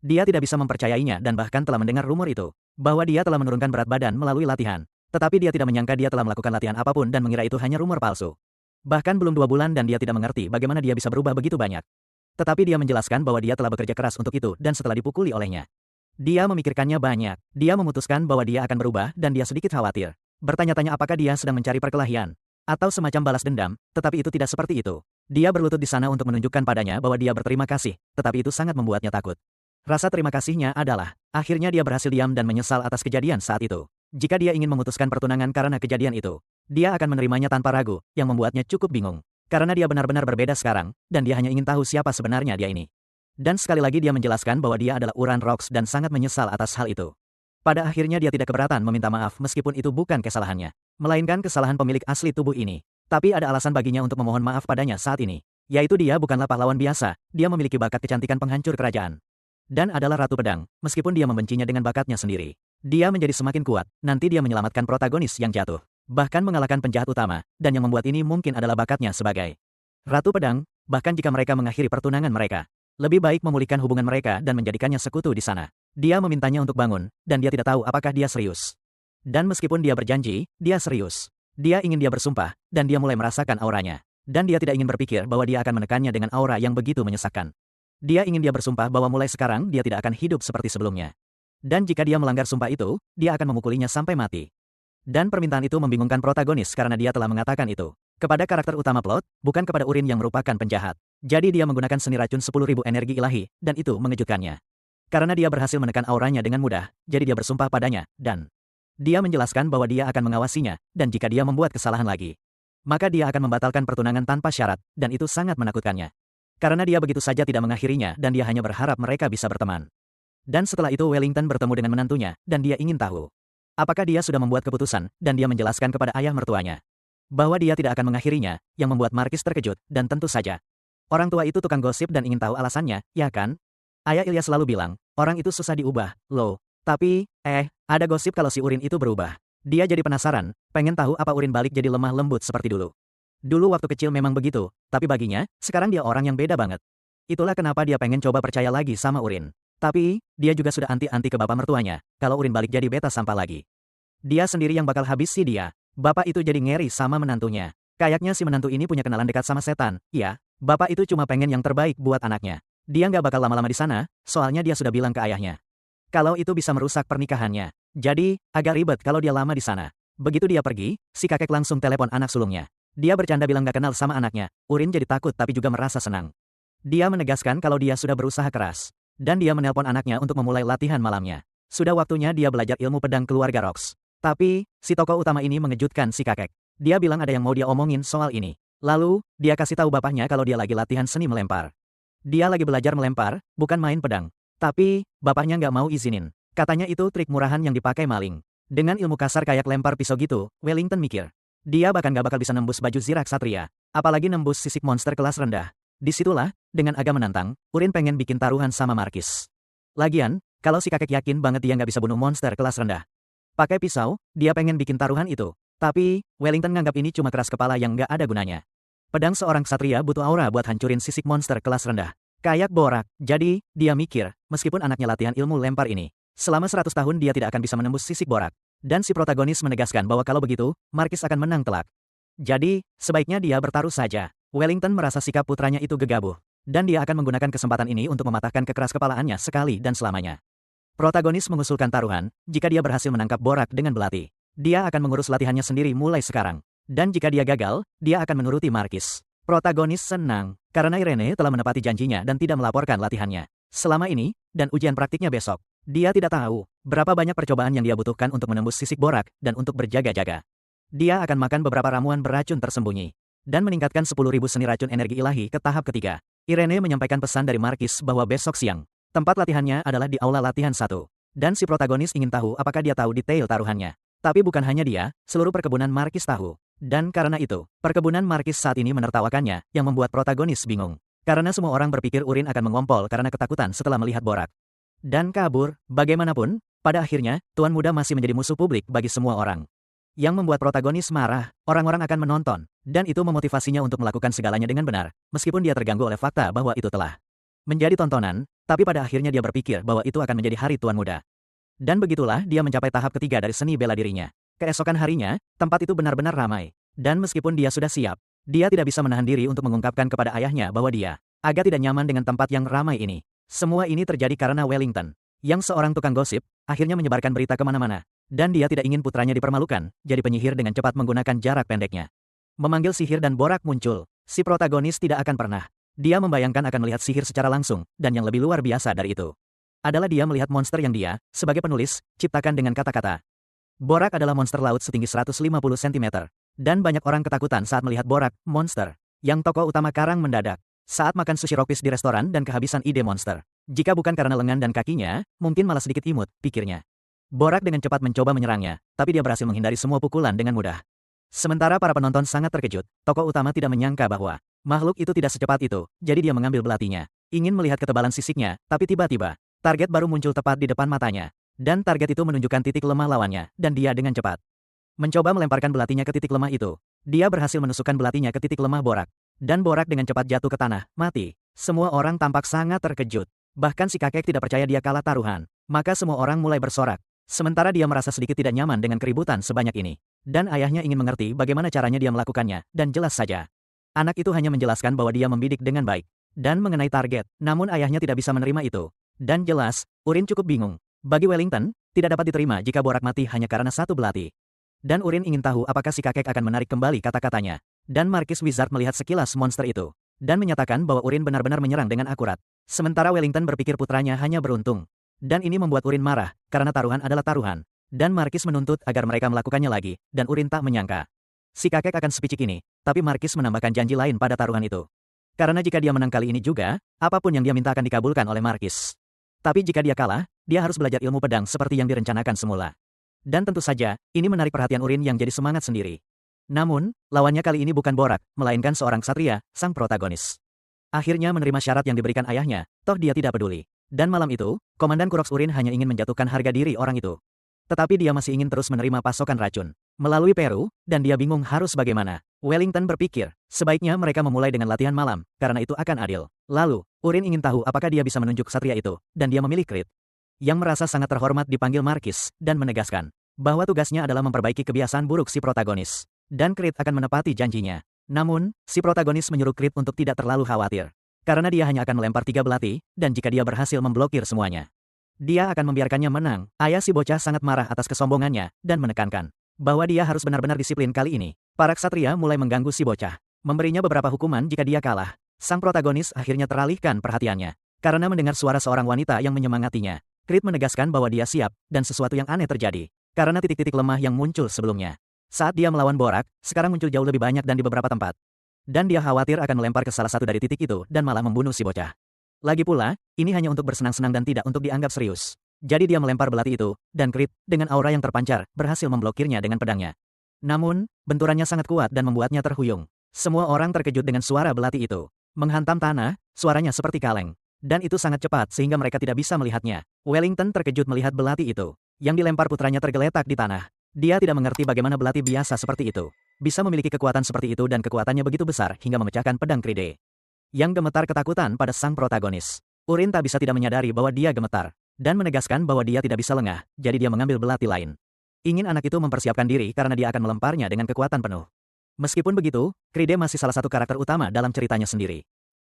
Dia tidak bisa mempercayainya dan bahkan telah mendengar rumor itu, bahwa dia telah menurunkan berat badan melalui latihan. Tetapi dia tidak menyangka dia telah melakukan latihan apapun dan mengira itu hanya rumor palsu. Bahkan belum 2 bulan dan dia tidak mengerti bagaimana dia bisa berubah begitu banyak. Tetapi dia menjelaskan bahwa dia telah bekerja keras untuk itu dan setelah dipukuli olehnya. Dia memikirkannya banyak. Dia memutuskan bahwa dia akan berubah dan dia sedikit khawatir. Bertanya-tanya apakah dia sedang mencari perkelahian. Atau semacam balas dendam, tetapi itu tidak seperti itu. Dia berlutut di sana untuk menunjukkan padanya bahwa dia berterima kasih, tetapi itu sangat membuatnya takut. Rasa terima kasihnya adalah, akhirnya dia berhasil diam dan menyesal atas kejadian saat itu. Jika dia ingin memutuskan pertunangan karena kejadian itu, dia akan menerimanya tanpa ragu, yang membuatnya cukup bingung. Karena dia benar-benar berbeda sekarang, dan dia hanya ingin tahu siapa sebenarnya dia ini. Dan sekali lagi dia menjelaskan bahwa dia adalah Uran Rox dan sangat menyesal atas hal itu. Pada akhirnya dia tidak keberatan meminta maaf meskipun itu bukan kesalahannya, melainkan kesalahan pemilik asli tubuh ini. Tapi ada alasan baginya untuk memohon maaf padanya saat ini. Yaitu dia bukanlah pahlawan biasa, dia memiliki bakat kecantikan penghancur kerajaan. Dan adalah Ratu Pedang, meskipun dia membencinya dengan bakatnya sendiri. Dia menjadi semakin kuat, nanti dia menyelamatkan protagonis yang jatuh. Bahkan mengalahkan penjahat utama, dan yang membuat ini mungkin adalah bakatnya sebagai Ratu Pedang, bahkan jika mereka mengakhiri pertunangan mereka. Lebih baik memulihkan hubungan mereka dan menjadikannya sekutu di sana. Dia memintanya untuk bangun, dan dia tidak tahu apakah dia serius. Dan meskipun dia berjanji, dia serius. Dia ingin dia bersumpah, dan dia mulai merasakan auranya. Dan dia tidak ingin berpikir bahwa dia akan menekannya dengan aura yang begitu menyesakkan. Dia ingin dia bersumpah bahwa mulai sekarang dia tidak akan hidup seperti sebelumnya. Dan jika dia melanggar sumpah itu, dia akan memukulinya sampai mati. Dan permintaan itu membingungkan protagonis karena dia telah mengatakan itu kepada karakter utama plot, bukan kepada Urin yang merupakan penjahat. Jadi dia menggunakan seni racun 10.000 energi ilahi, dan itu mengejutkannya. Karena dia berhasil menekan auranya dengan mudah, jadi dia bersumpah padanya, dan dia menjelaskan bahwa dia akan mengawasinya, dan jika dia membuat kesalahan lagi, maka dia akan membatalkan pertunangan tanpa syarat, dan itu sangat menakutkannya. Karena dia begitu saja tidak mengakhirinya, dan dia hanya berharap mereka bisa berteman. Dan setelah itu Wellington bertemu dengan menantunya, dan dia ingin tahu apakah dia sudah membuat keputusan, dan dia menjelaskan kepada ayah mertuanya bahwa dia tidak akan mengakhirinya, yang membuat Markis terkejut, dan tentu saja orang tua itu tukang gosip dan ingin tahu alasannya, ya kan? Ayah Ilya selalu bilang, orang itu susah diubah, loh. Tapi, ada gosip kalau si Urin itu berubah. Dia jadi penasaran, pengen tahu apa Urin balik jadi lemah lembut seperti dulu. Dulu waktu kecil memang begitu, tapi baginya, sekarang dia orang yang beda banget. Itulah kenapa dia pengen coba percaya lagi sama Urin. Tapi, dia juga sudah anti-anti ke bapak mertuanya, kalau Urin balik jadi beta sampah lagi. Dia sendiri yang bakal habis si dia. Bapak itu jadi ngeri sama menantunya. Kayaknya si menantu ini punya kenalan dekat sama setan. Ya, bapak itu cuma pengen yang terbaik buat anaknya. Dia nggak bakal lama-lama di sana, soalnya dia sudah bilang ke ayahnya kalau itu bisa merusak pernikahannya. Jadi, agak ribet kalau dia lama di sana. Begitu dia pergi, si kakek langsung telepon anak sulungnya. Dia bercanda bilang gak kenal sama anaknya. Urin jadi takut tapi juga merasa senang. Dia menegaskan kalau dia sudah berusaha keras. Dan dia menelpon anaknya untuk memulai latihan malamnya. Sudah waktunya dia belajar ilmu pedang keluarga Rox. Tapi, si tokoh utama ini mengejutkan si kakek. Dia bilang ada yang mau dia omongin soal ini. Lalu, dia kasih tahu bapaknya kalau dia lagi latihan seni melempar. Dia lagi belajar melempar, bukan main pedang. Tapi, bapaknya nggak mau izinin. Katanya itu trik murahan yang dipakai maling. Dengan ilmu kasar kayak lempar pisau gitu, Wellington mikir. Dia bahkan gak bakal bisa nembus baju Zirak Satria. Apalagi nembus sisik monster kelas rendah. Disitulah, dengan agak menantang, Urin pengen bikin taruhan sama Markis. Lagian, kalau si kakek yakin banget dia nggak bisa bunuh monster kelas rendah. Pakai pisau, dia pengen bikin taruhan itu. Tapi, Wellington nganggap ini cuma keras kepala yang nggak ada gunanya. Pedang seorang ksatria butuh aura buat hancurin sisik monster kelas rendah. Kayak Borak. Jadi, dia mikir, meskipun anaknya latihan ilmu lempar ini, selama 100 tahun dia tidak akan bisa menembus sisik Borak. Dan si protagonis menegaskan bahwa kalau begitu, Markis akan menang telak. Jadi, sebaiknya dia bertaruh saja. Wellington merasa sikap putranya itu gegabah. Dan dia akan menggunakan kesempatan ini untuk mematahkan kekeras kepalaannya sekali dan selamanya. Protagonis mengusulkan taruhan, jika dia berhasil menangkap Borak dengan belati. Dia akan mengurus latihannya sendiri mulai sekarang. Dan jika dia gagal, dia akan menuruti Markis. Protagonis senang, karena Irene telah menepati janjinya dan tidak melaporkan latihannya selama ini, dan ujian praktiknya besok. Dia tidak tahu berapa banyak percobaan yang dia butuhkan untuk menembus sisik Borak dan untuk berjaga-jaga. Dia akan makan beberapa ramuan beracun tersembunyi dan meningkatkan 10.000 seni racun energi ilahi ke tahap ketiga. Irene menyampaikan pesan dari Markis bahwa besok siang, tempat latihannya adalah di aula latihan 1. Dan si protagonis ingin tahu apakah dia tahu detail taruhannya. Tapi bukan hanya dia, seluruh perkebunan Markis tahu. Dan karena itu, perkebunan Markis saat ini menertawakannya, yang membuat protagonis bingung. Karena semua orang berpikir Urin akan mengompol karena ketakutan setelah melihat Borak. Dan kabur, bagaimanapun, pada akhirnya, Tuan Muda masih menjadi musuh publik bagi semua orang. Yang membuat protagonis marah, orang-orang akan menonton, dan itu memotivasinya untuk melakukan segalanya dengan benar, meskipun dia terganggu oleh fakta bahwa itu telah menjadi tontonan, tapi pada akhirnya dia berpikir bahwa itu akan menjadi hari Tuan Muda. Dan begitulah dia mencapai tahap ketiga dari seni bela dirinya. Keesokan harinya, tempat itu benar-benar ramai. Dan meskipun dia sudah siap, dia tidak bisa menahan diri untuk mengungkapkan kepada ayahnya bahwa dia agak tidak nyaman dengan tempat yang ramai ini. Semua ini terjadi karena Wellington, yang seorang tukang gosip, akhirnya menyebarkan berita kemana-mana. Dan dia tidak ingin putranya dipermalukan, jadi penyihir dengan cepat menggunakan jarak pendeknya. Memanggil sihir dan Borak muncul, si protagonis tidak akan pernah. Dia membayangkan akan melihat sihir secara langsung, dan yang lebih luar biasa dari itu adalah dia melihat monster yang dia, sebagai penulis, ciptakan dengan kata-kata. Borak adalah monster laut setinggi 150 cm. Dan banyak orang ketakutan saat melihat Borak, monster, yang tokoh utama Karang mendadak saat makan sushi rockfish di restoran dan kehabisan ide monster. Jika bukan karena lengan dan kakinya, mungkin malah sedikit imut, pikirnya. Borak dengan cepat mencoba menyerangnya, tapi dia berhasil menghindari semua pukulan dengan mudah. Sementara para penonton sangat terkejut, tokoh utama tidak menyangka bahwa makhluk itu tidak secepat itu, jadi dia mengambil belatinya. Ingin melihat ketebalan sisiknya, tapi tiba-tiba, target baru muncul tepat di depan matanya. Dan target itu menunjukkan titik lemah lawannya, dan dia dengan cepat mencoba melemparkan belatinya ke titik lemah itu. Dia berhasil menusukkan belatinya ke titik lemah Borak. Dan Borak dengan cepat jatuh ke tanah, mati. Semua orang tampak sangat terkejut. Bahkan si kakek tidak percaya dia kalah taruhan. Maka semua orang mulai bersorak. Sementara dia merasa sedikit tidak nyaman dengan keributan sebanyak ini. Dan ayahnya ingin mengerti bagaimana caranya dia melakukannya, dan jelas saja. Anak itu hanya menjelaskan bahwa dia membidik dengan baik. Dan mengenai target, namun ayahnya tidak bisa menerima itu. Dan jelas, Urin cukup bingung. Bagi Wellington, tidak dapat diterima jika Borak mati hanya karena satu belati. Dan Urin ingin tahu apakah si kakek akan menarik kembali kata-katanya. Dan Markis Wizard melihat sekilas monster itu. Dan menyatakan bahwa Urin benar-benar menyerang dengan akurat. Sementara Wellington berpikir putranya hanya beruntung. Dan ini membuat Urin marah, karena taruhan adalah taruhan. Dan Markis menuntut agar mereka melakukannya lagi, dan Urin tak menyangka si kakek akan sepicik ini, tapi Markis menambahkan janji lain pada taruhan itu. Karena jika dia menang kali ini juga, apapun yang dia minta akan dikabulkan oleh Markis. Tapi jika dia kalah, dia harus belajar ilmu pedang seperti yang direncanakan semula. Dan tentu saja, ini menarik perhatian Urin yang jadi semangat sendiri. Namun, lawannya kali ini bukan Borak, melainkan seorang ksatria, sang protagonis. Akhirnya menerima syarat yang diberikan ayahnya, toh dia tidak peduli. Dan malam itu, Komandan Kuroks Urin hanya ingin menjatuhkan harga diri orang itu. Tetapi dia masih ingin terus menerima pasokan racun melalui Peru, dan dia bingung harus bagaimana. Wellington berpikir, sebaiknya mereka memulai dengan latihan malam, karena itu akan adil. Lalu, Urin ingin tahu apakah dia bisa menunjuk ksatria itu, dan dia memilih Krit. Yang merasa sangat terhormat dipanggil Markis, dan menegaskan bahwa tugasnya adalah memperbaiki kebiasaan buruk si protagonis. Dan Krit akan menepati janjinya. Namun, si protagonis menyuruh Krit untuk tidak terlalu khawatir. Karena dia hanya akan melempar 3 belati, dan jika dia berhasil memblokir semuanya, dia akan membiarkannya menang. Ayah si bocah sangat marah atas kesombongannya, dan menekankan bahwa dia harus benar-benar disiplin kali ini. Para ksatria mulai mengganggu si bocah, memberinya beberapa hukuman jika dia kalah. Sang protagonis akhirnya teralihkan perhatiannya, karena mendengar suara seorang wanita yang menyemangatinya. Krit menegaskan bahwa dia siap, dan sesuatu yang aneh terjadi, karena titik-titik lemah yang muncul sebelumnya. Saat dia melawan Borak, sekarang muncul jauh lebih banyak dan di beberapa tempat. Dan dia khawatir akan melempar ke salah satu dari titik itu, dan malah membunuh si bocah. Lagi pula, ini hanya untuk bersenang-senang dan tidak untuk dianggap serius. Jadi dia melempar belati itu, dan Krit, dengan aura yang terpancar, berhasil memblokirnya dengan pedangnya. Namun, benturannya sangat kuat dan membuatnya terhuyung. Semua orang terkejut dengan suara belati itu. Menghantam tanah, suaranya seperti kaleng. Dan itu sangat cepat sehingga mereka tidak bisa melihatnya. Wellington terkejut melihat belati itu. Yang dilempar putranya tergeletak di tanah. Dia tidak mengerti bagaimana belati biasa seperti itu bisa memiliki kekuatan seperti itu dan kekuatannya begitu besar hingga memecahkan pedang Kride. Yang gemetar ketakutan pada sang protagonis. Urin tak bisa tidak menyadari bahwa dia gemetar dan menegaskan bahwa dia tidak bisa lengah, jadi dia mengambil belati lain. Ingin anak itu mempersiapkan diri karena dia akan melemparnya dengan kekuatan penuh. Meskipun begitu, Kride masih salah satu karakter utama dalam ceritanya sendiri.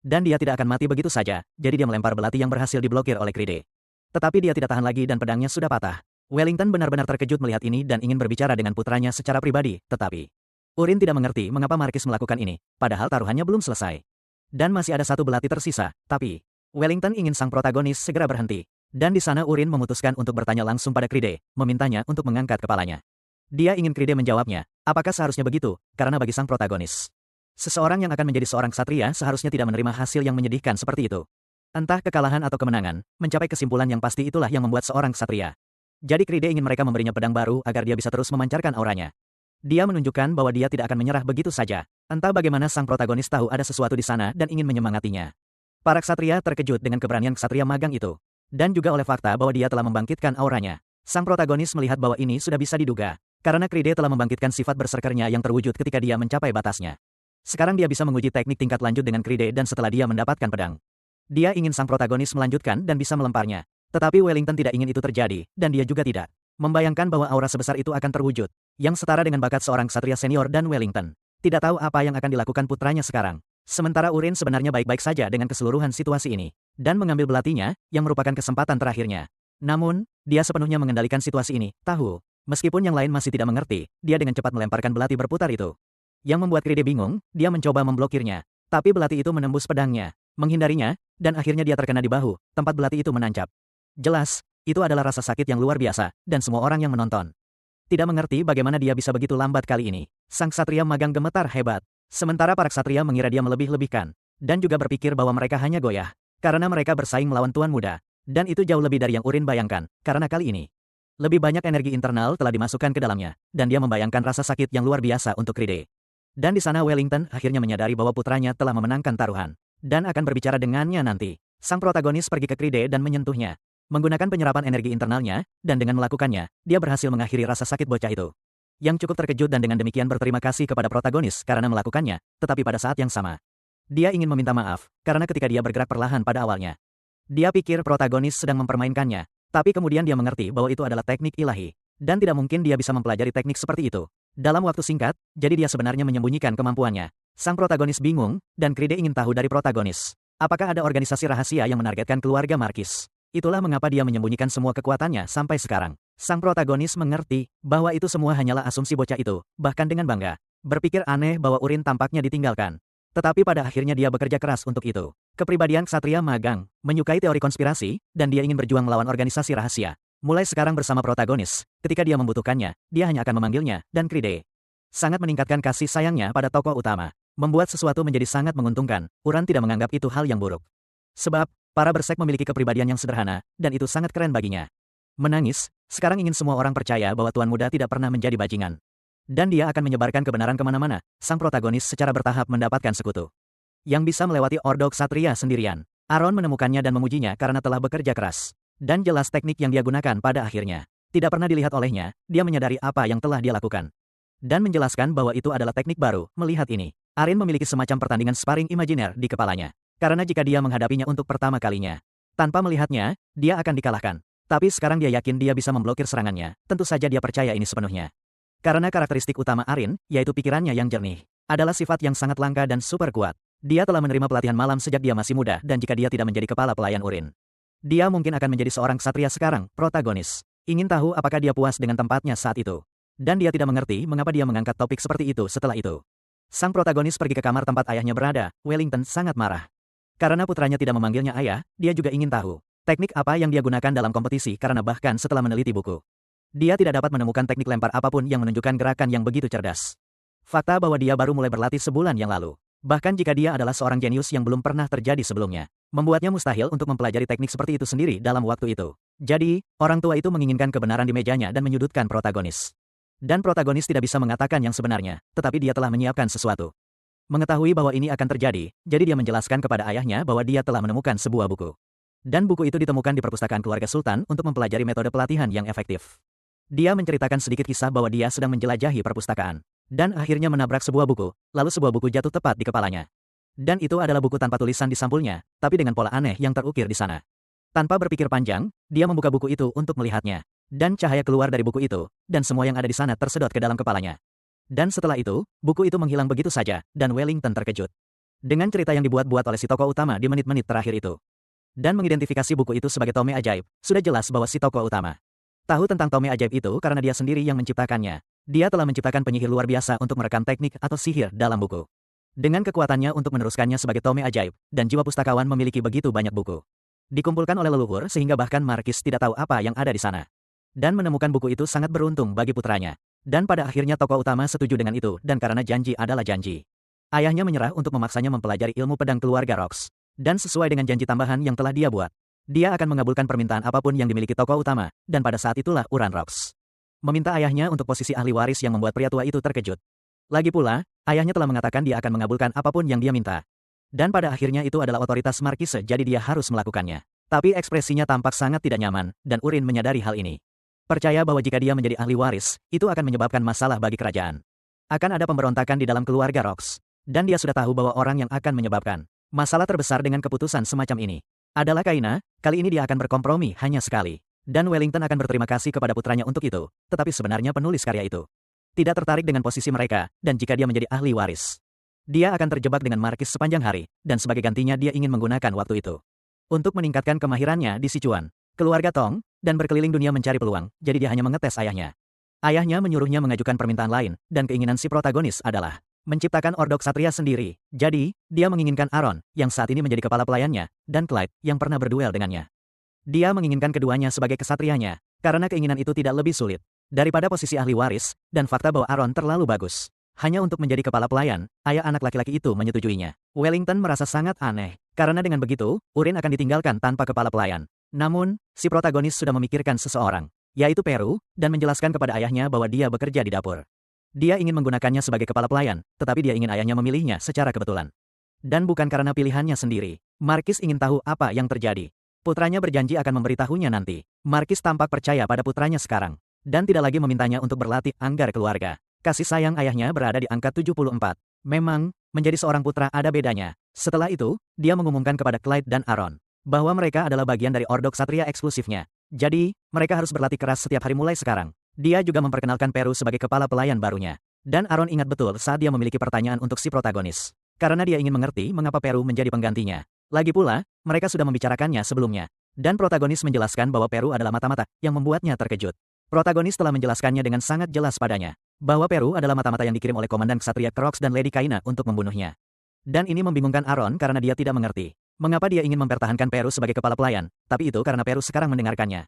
Dan dia tidak akan mati begitu saja, jadi dia melempar belati yang berhasil diblokir oleh Kride. Tetapi dia tidak tahan lagi dan pedangnya sudah patah. Wellington benar-benar terkejut melihat ini dan ingin berbicara dengan putranya secara pribadi, tetapi Urin tidak mengerti mengapa Markis melakukan ini, padahal taruhannya belum selesai. Dan masih ada satu belati tersisa, tapi Wellington ingin sang protagonis segera berhenti. Dan di sana Urin memutuskan untuk bertanya langsung pada Kride, memintanya untuk mengangkat kepalanya. Dia ingin Kride menjawabnya, apakah seharusnya begitu, karena bagi sang protagonis. Seseorang yang akan menjadi seorang ksatria seharusnya tidak menerima hasil yang menyedihkan seperti itu. Entah kekalahan atau kemenangan, mencapai kesimpulan yang pasti itulah yang membuat seorang ksatria. Jadi Kride ingin mereka memberinya pedang baru agar dia bisa terus memancarkan auranya. Dia menunjukkan bahwa dia tidak akan menyerah begitu saja. Entah bagaimana sang protagonis tahu ada sesuatu di sana dan ingin menyemangatinya. Para ksatria terkejut dengan keberanian ksatria magang itu. Dan juga oleh fakta bahwa dia telah membangkitkan auranya. Sang protagonis melihat bahwa ini sudah bisa diduga. Karena Kride telah membangkitkan sifat berserkernya yang terwujud ketika dia mencapai batasnya. Sekarang dia bisa menguji teknik tingkat lanjut dengan Kride dan setelah dia mendapatkan pedang. Dia ingin sang protagonis melanjutkan dan bisa melemparnya. Tetapi Wellington tidak ingin itu terjadi, dan dia juga tidak membayangkan bahwa aura sebesar itu akan terwujud, yang setara dengan bakat seorang ksatria senior dan Wellington. Tidak tahu apa yang akan dilakukan putranya sekarang. Sementara Urin sebenarnya baik-baik saja dengan keseluruhan situasi ini, dan mengambil belatinya, yang merupakan kesempatan terakhirnya. Namun, dia sepenuhnya mengendalikan situasi ini, tahu. Meskipun yang lain masih tidak mengerti, dia dengan cepat melemparkan belati berputar itu. Yang membuat Kride bingung, dia mencoba memblokirnya. Tapi belati itu menembus pedangnya, menghindarinya, dan akhirnya dia terkena di bahu, tempat belati itu menancap. Jelas, itu adalah rasa sakit yang luar biasa, dan semua orang yang menonton tidak mengerti bagaimana dia bisa begitu lambat kali ini. Sang ksatria magang gemetar hebat. Sementara para ksatria mengira dia melebih-lebihkan, dan juga berpikir bahwa mereka hanya goyah, karena mereka bersaing melawan tuan muda. Dan itu jauh lebih dari yang Urin bayangkan, karena kali ini lebih banyak energi internal telah dimasukkan ke dalamnya, dan dia membayangkan rasa sakit yang luar biasa untuk Kride. Dan di sana Wellington akhirnya menyadari bahwa putranya telah memenangkan taruhan, dan akan berbicara dengannya nanti. Sang protagonis pergi ke Kride dan menyentuhnya. Menggunakan penyerapan energi internalnya, dan dengan melakukannya, dia berhasil mengakhiri rasa sakit bocah itu. Yang cukup terkejut dan dengan demikian berterima kasih kepada protagonis karena melakukannya, tetapi pada saat yang sama, dia ingin meminta maaf, karena ketika dia bergerak perlahan pada awalnya, dia pikir protagonis sedang mempermainkannya, tapi kemudian dia mengerti bahwa itu adalah teknik ilahi, dan tidak mungkin dia bisa mempelajari teknik seperti itu dalam waktu singkat, jadi dia sebenarnya menyembunyikan kemampuannya. Sang protagonis bingung, dan Kride ingin tahu dari protagonis, apakah ada organisasi rahasia yang menargetkan keluarga Markis. Itulah mengapa dia menyembunyikan semua kekuatannya sampai sekarang. Sang protagonis mengerti bahwa itu semua hanyalah asumsi bocah itu, bahkan dengan bangga. Berpikir aneh bahwa Urin tampaknya ditinggalkan. Tetapi pada akhirnya dia bekerja keras untuk itu. Kepribadian ksatria magang, menyukai teori konspirasi, dan dia ingin berjuang melawan organisasi rahasia. Mulai sekarang bersama protagonis, ketika dia membutuhkannya, dia hanya akan memanggilnya, dan Kride sangat meningkatkan kasih sayangnya pada tokoh utama. Membuat sesuatu menjadi sangat menguntungkan, Uran tidak menganggap itu hal yang buruk. Sebab, para bersek memiliki kepribadian yang sederhana, dan itu sangat keren baginya. Menangis, sekarang ingin semua orang percaya bahwa Tuan Muda tidak pernah menjadi bajingan. Dan dia akan menyebarkan kebenaran kemana-mana. Sang protagonis secara bertahap mendapatkan sekutu yang bisa melewati Ordo Ksatria sendirian. Aaron menemukannya dan memujinya karena telah bekerja keras. Dan jelas teknik yang dia gunakan pada akhirnya tidak pernah dilihat olehnya, dia menyadari apa yang telah dia lakukan. Dan menjelaskan bahwa itu adalah teknik baru. Melihat ini, Arin memiliki semacam pertandingan sparring imajiner di kepalanya. Karena jika dia menghadapinya untuk pertama kalinya, tanpa melihatnya, dia akan dikalahkan. Tapi sekarang dia yakin dia bisa memblokir serangannya, tentu saja dia percaya ini sepenuhnya. Karena karakteristik utama Arin, yaitu pikirannya yang jernih, adalah sifat yang sangat langka dan super kuat. Dia telah menerima pelatihan malam sejak dia masih muda dan jika dia tidak menjadi kepala pelayan Urin, dia mungkin akan menjadi seorang ksatria sekarang, protagonis. Ingin tahu apakah dia puas dengan tempatnya saat itu. Dan dia tidak mengerti mengapa dia mengangkat topik seperti itu setelah itu. Sang protagonis pergi ke kamar tempat ayahnya berada, Wellington sangat marah. Karena putranya tidak memanggilnya ayah, dia juga ingin tahu teknik apa yang dia gunakan dalam kompetisi karena bahkan setelah meneliti buku, dia tidak dapat menemukan teknik lempar apapun yang menunjukkan gerakan yang begitu cerdas. Fakta bahwa dia baru mulai berlatih sebulan yang lalu, bahkan jika dia adalah seorang jenius yang belum pernah terjadi sebelumnya, membuatnya mustahil untuk mempelajari teknik seperti itu sendiri dalam waktu itu. Jadi, orang tua itu menginginkan kebenaran di mejanya dan menyudutkan protagonis. Dan protagonis tidak bisa mengatakan yang sebenarnya, tetapi dia telah menyiapkan sesuatu. Mengetahui bahwa ini akan terjadi, jadi dia menjelaskan kepada ayahnya bahwa dia telah menemukan sebuah buku Dan buku itu ditemukan di perpustakaan keluarga Sultan untuk mempelajari metode pelatihan yang efektif. Dia menceritakan sedikit kisah bahwa dia sedang menjelajahi perpustakaan. Dan akhirnya menabrak sebuah buku, lalu sebuah buku jatuh tepat di kepalanya. Dan itu adalah buku tanpa tulisan di sampulnya, tapi dengan pola aneh yang terukir di sana. Tanpa berpikir panjang, dia membuka buku itu untuk melihatnya. Dan cahaya keluar dari buku itu, dan semua yang ada di sana tersedot ke dalam kepalanya. Dan setelah itu, buku itu menghilang begitu saja, dan Wellington terkejut. Dengan cerita yang dibuat-buat oleh si tokoh utama di menit-menit terakhir itu. Dan mengidentifikasi buku itu sebagai tome ajaib, sudah jelas bahwa si tokoh utama tahu tentang tome ajaib itu karena dia sendiri yang menciptakannya. Dia telah menciptakan penyihir luar biasa untuk merekam teknik atau sihir dalam buku. Dengan kekuatannya untuk meneruskannya sebagai tome ajaib, dan jiwa pustakawan memiliki begitu banyak buku. Dikumpulkan oleh leluhur sehingga bahkan Markis tidak tahu apa yang ada di sana. Dan menemukan buku itu sangat beruntung bagi putranya. Dan pada akhirnya tokoh utama setuju dengan itu, dan karena janji adalah janji. Ayahnya menyerah untuk memaksanya mempelajari ilmu pedang keluarga Rox. Dan sesuai dengan janji tambahan yang telah dia buat, dia akan mengabulkan permintaan apapun yang dimiliki tokoh utama, dan pada saat itulah Uran Rox meminta ayahnya untuk posisi ahli waris yang membuat pria tua itu terkejut. Lagi pula, ayahnya telah mengatakan dia akan mengabulkan apapun yang dia minta. Dan pada akhirnya itu adalah otoritas Markise, jadi dia harus melakukannya. Tapi ekspresinya tampak sangat tidak nyaman, dan Urin menyadari hal ini. Percaya bahwa jika dia menjadi ahli waris, itu akan menyebabkan masalah bagi kerajaan. Akan ada pemberontakan di dalam keluarga Rox. Dan dia sudah tahu bahwa orang yang akan menyebabkan masalah terbesar dengan keputusan semacam ini adalah Kaina. Kali ini dia akan berkompromi hanya sekali. Dan Wellington akan berterima kasih kepada putranya untuk itu, tetapi sebenarnya penulis karya itu tidak tertarik dengan posisi mereka, dan jika dia menjadi ahli waris, dia akan terjebak dengan Markis sepanjang hari, dan sebagai gantinya dia ingin menggunakan waktu itu untuk meningkatkan kemahirannya di Sichuan, keluarga Tong, dan berkeliling dunia mencari peluang, jadi dia hanya mengetes ayahnya. Ayahnya menyuruhnya mengajukan permintaan lain, dan keinginan si protagonis adalah menciptakan ordok satria sendiri. Jadi, dia menginginkan Aaron, yang saat ini menjadi kepala pelayannya, dan Clyde, yang pernah berduel dengannya. Dia menginginkan keduanya sebagai kesatrianya, karena keinginan itu tidak lebih sulit daripada posisi ahli waris, dan fakta bahwa Aaron terlalu bagus hanya untuk menjadi kepala pelayan. Ayah anak laki-laki itu menyetujuinya. Wellington merasa sangat aneh, karena dengan begitu, Urin akan ditinggalkan tanpa kepala pelayan. Namun, si protagonis sudah memikirkan seseorang, yaitu Peru, dan menjelaskan kepada ayahnya bahwa dia bekerja di dapur. Dia ingin menggunakannya sebagai kepala pelayan, tetapi dia ingin ayahnya memilihnya secara kebetulan. Dan bukan karena pilihannya sendiri. Markis ingin tahu apa yang terjadi. Putranya berjanji akan memberitahunya nanti. Markis tampak percaya pada putranya sekarang, dan tidak lagi memintanya untuk berlatih anggar keluarga. Kasih sayang ayahnya berada di angka 74. Memang, menjadi seorang putra ada bedanya. Setelah itu, dia mengumumkan kepada Clyde dan Aaron bahwa mereka adalah bagian dari ordok satria eksklusifnya. Jadi, mereka harus berlatih keras setiap hari mulai sekarang. Dia juga memperkenalkan Peru sebagai kepala pelayan barunya. Dan Aaron ingat betul saat dia memiliki pertanyaan untuk si protagonis. Karena dia ingin mengerti mengapa Peru menjadi penggantinya. Lagi pula, mereka sudah membicarakannya sebelumnya. Dan protagonis menjelaskan bahwa Peru adalah mata-mata yang membuatnya terkejut. Protagonis telah menjelaskannya dengan sangat jelas padanya, bahwa Peru adalah mata-mata yang dikirim oleh Komandan Ksatria Crocs dan Lady Kaina untuk membunuhnya. Dan ini membingungkan Aaron karena dia tidak mengerti mengapa dia ingin mempertahankan Peru sebagai kepala pelayan, tapi itu karena Peru sekarang mendengarkannya.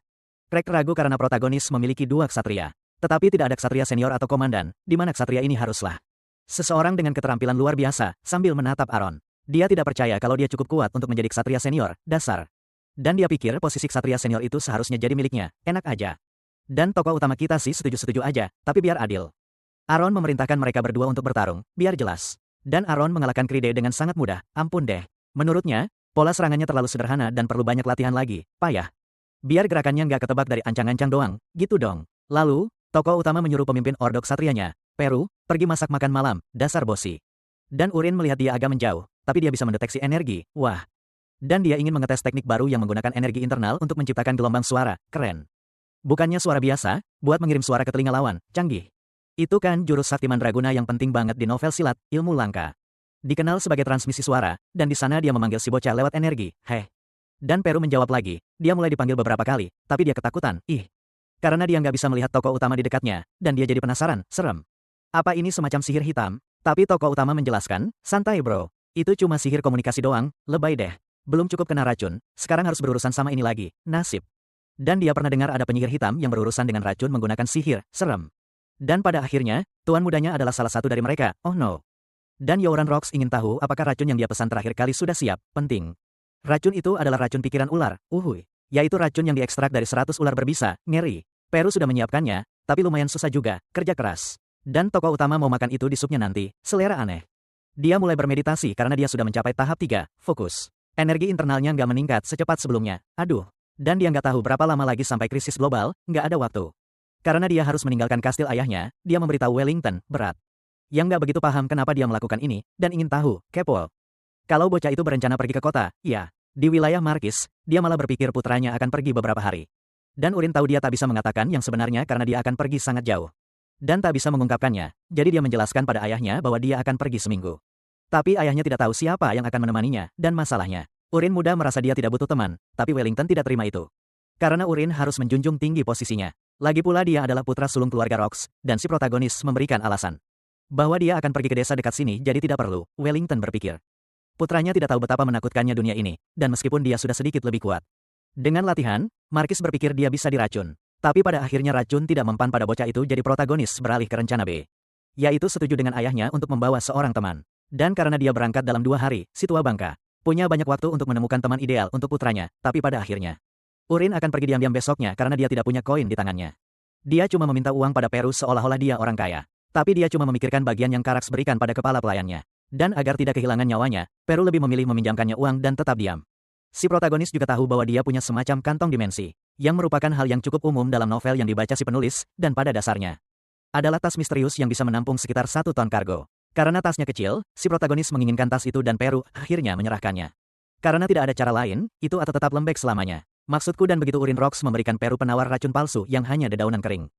Craig ragu karena protagonis memiliki dua ksatria. Tetapi tidak ada ksatria senior atau komandan, di mana ksatria ini haruslah seseorang dengan keterampilan luar biasa, sambil menatap Aaron. Dia tidak percaya kalau dia cukup kuat untuk menjadi ksatria senior, dasar. Dan dia pikir posisi ksatria senior itu seharusnya jadi miliknya, enak aja. Dan tokoh utama kita sih setuju-setuju aja, tapi biar adil. Aaron memerintahkan mereka berdua untuk bertarung, biar jelas. Dan Aaron mengalahkan Kride dengan sangat mudah, ampun deh. Menurutnya, pola serangannya terlalu sederhana dan perlu banyak latihan lagi, payah. Biar gerakannya nggak ketebak dari ancang-ancang doang, gitu dong. Lalu, tokoh utama menyuruh pemimpin ordok satrianya, Peru, pergi masak makan malam, dasar bosi. Dan Urin melihat dia agak menjauh, tapi dia bisa mendeteksi energi, wah. Dan dia ingin mengetes teknik baru yang menggunakan energi internal untuk menciptakan gelombang suara, keren. Bukannya suara biasa, buat mengirim suara ke telinga lawan, canggih. Itu kan jurus sakti mandraguna yang penting banget di novel silat, ilmu langka. Dikenal sebagai transmisi suara, dan di sana dia memanggil si bocah lewat energi, heh. Dan Peru menjawab lagi, dia mulai dipanggil beberapa kali, tapi dia ketakutan, ih. Karena dia nggak bisa melihat tokoh utama di dekatnya, dan dia jadi penasaran, serem. Apa ini semacam sihir hitam? Tapi tokoh utama menjelaskan, santai bro, itu cuma sihir komunikasi doang, lebay deh. Belum cukup kena racun, sekarang harus berurusan sama ini lagi, nasib. Dan dia pernah dengar ada penyihir hitam yang berurusan dengan racun menggunakan sihir, serem. Dan pada akhirnya, tuan mudanya adalah salah satu dari mereka, oh no. Dan Yoran Rox ingin tahu apakah racun yang dia pesan terakhir kali sudah siap, penting. Racun itu adalah racun pikiran ular, yaitu racun yang diekstrak dari 100 ular berbisa, ngeri. Peru sudah menyiapkannya, tapi lumayan susah juga, kerja keras. Dan tokoh utama mau makan itu di supnya nanti, selera aneh. Dia mulai bermeditasi karena dia sudah mencapai tahap 3, fokus. Energi internalnya nggak meningkat secepat sebelumnya. Aduh. Dan dia nggak tahu berapa lama lagi sampai krisis global, nggak ada waktu. Karena dia harus meninggalkan kastil ayahnya, dia memberitahu Wellington, berat. Yang nggak begitu paham kenapa dia melakukan ini, dan ingin tahu, kepo. Kalau bocah itu berencana pergi ke kota, ya. Di wilayah Markis, dia malah berpikir putranya akan pergi beberapa hari. Dan Urin tahu dia tak bisa mengatakan yang sebenarnya karena dia akan pergi sangat jauh. Dan tak bisa mengungkapkannya, jadi dia menjelaskan pada ayahnya bahwa dia akan pergi seminggu. Tapi ayahnya tidak tahu siapa yang akan menemaninya, dan masalahnya, Urin muda merasa dia tidak butuh teman, tapi Wellington tidak terima itu. Karena Urin harus menjunjung tinggi posisinya. Lagi pula dia adalah putra sulung keluarga Rox, dan si protagonis memberikan alasan bahwa dia akan pergi ke desa dekat sini jadi tidak perlu, Wellington berpikir. Putranya tidak tahu betapa menakutkannya dunia ini, dan meskipun dia sudah sedikit lebih kuat. Dengan latihan, Markis berpikir dia bisa diracun. Tapi pada akhirnya racun tidak mempan pada bocah itu jadi protagonis beralih ke rencana B. Yaitu setuju dengan ayahnya untuk membawa seorang teman. Dan karena dia berangkat dalam 2 hari, si tua bangka punya banyak waktu untuk menemukan teman ideal untuk putranya, tapi pada akhirnya Urin akan pergi diam-diam besoknya karena dia tidak punya koin di tangannya. Dia cuma meminta uang pada Peru seolah-olah dia orang kaya. Tapi dia cuma memikirkan bagian yang Karax berikan pada kepala pelayannya. Dan agar tidak kehilangan nyawanya, Peru lebih memilih meminjamkannya uang dan tetap diam. Si protagonis juga tahu bahwa dia punya semacam kantong dimensi, yang merupakan hal yang cukup umum dalam novel yang dibaca si penulis, dan pada dasarnya adalah tas misterius yang bisa menampung sekitar 1 ton kargo. Karena tasnya kecil, si protagonis menginginkan tas itu dan Peru akhirnya menyerahkannya. Karena tidak ada cara lain, itu atau tetap lembek selamanya. Maksudku dan begitu Urin Rox memberikan Peru penawar racun palsu yang hanya dedaunan kering.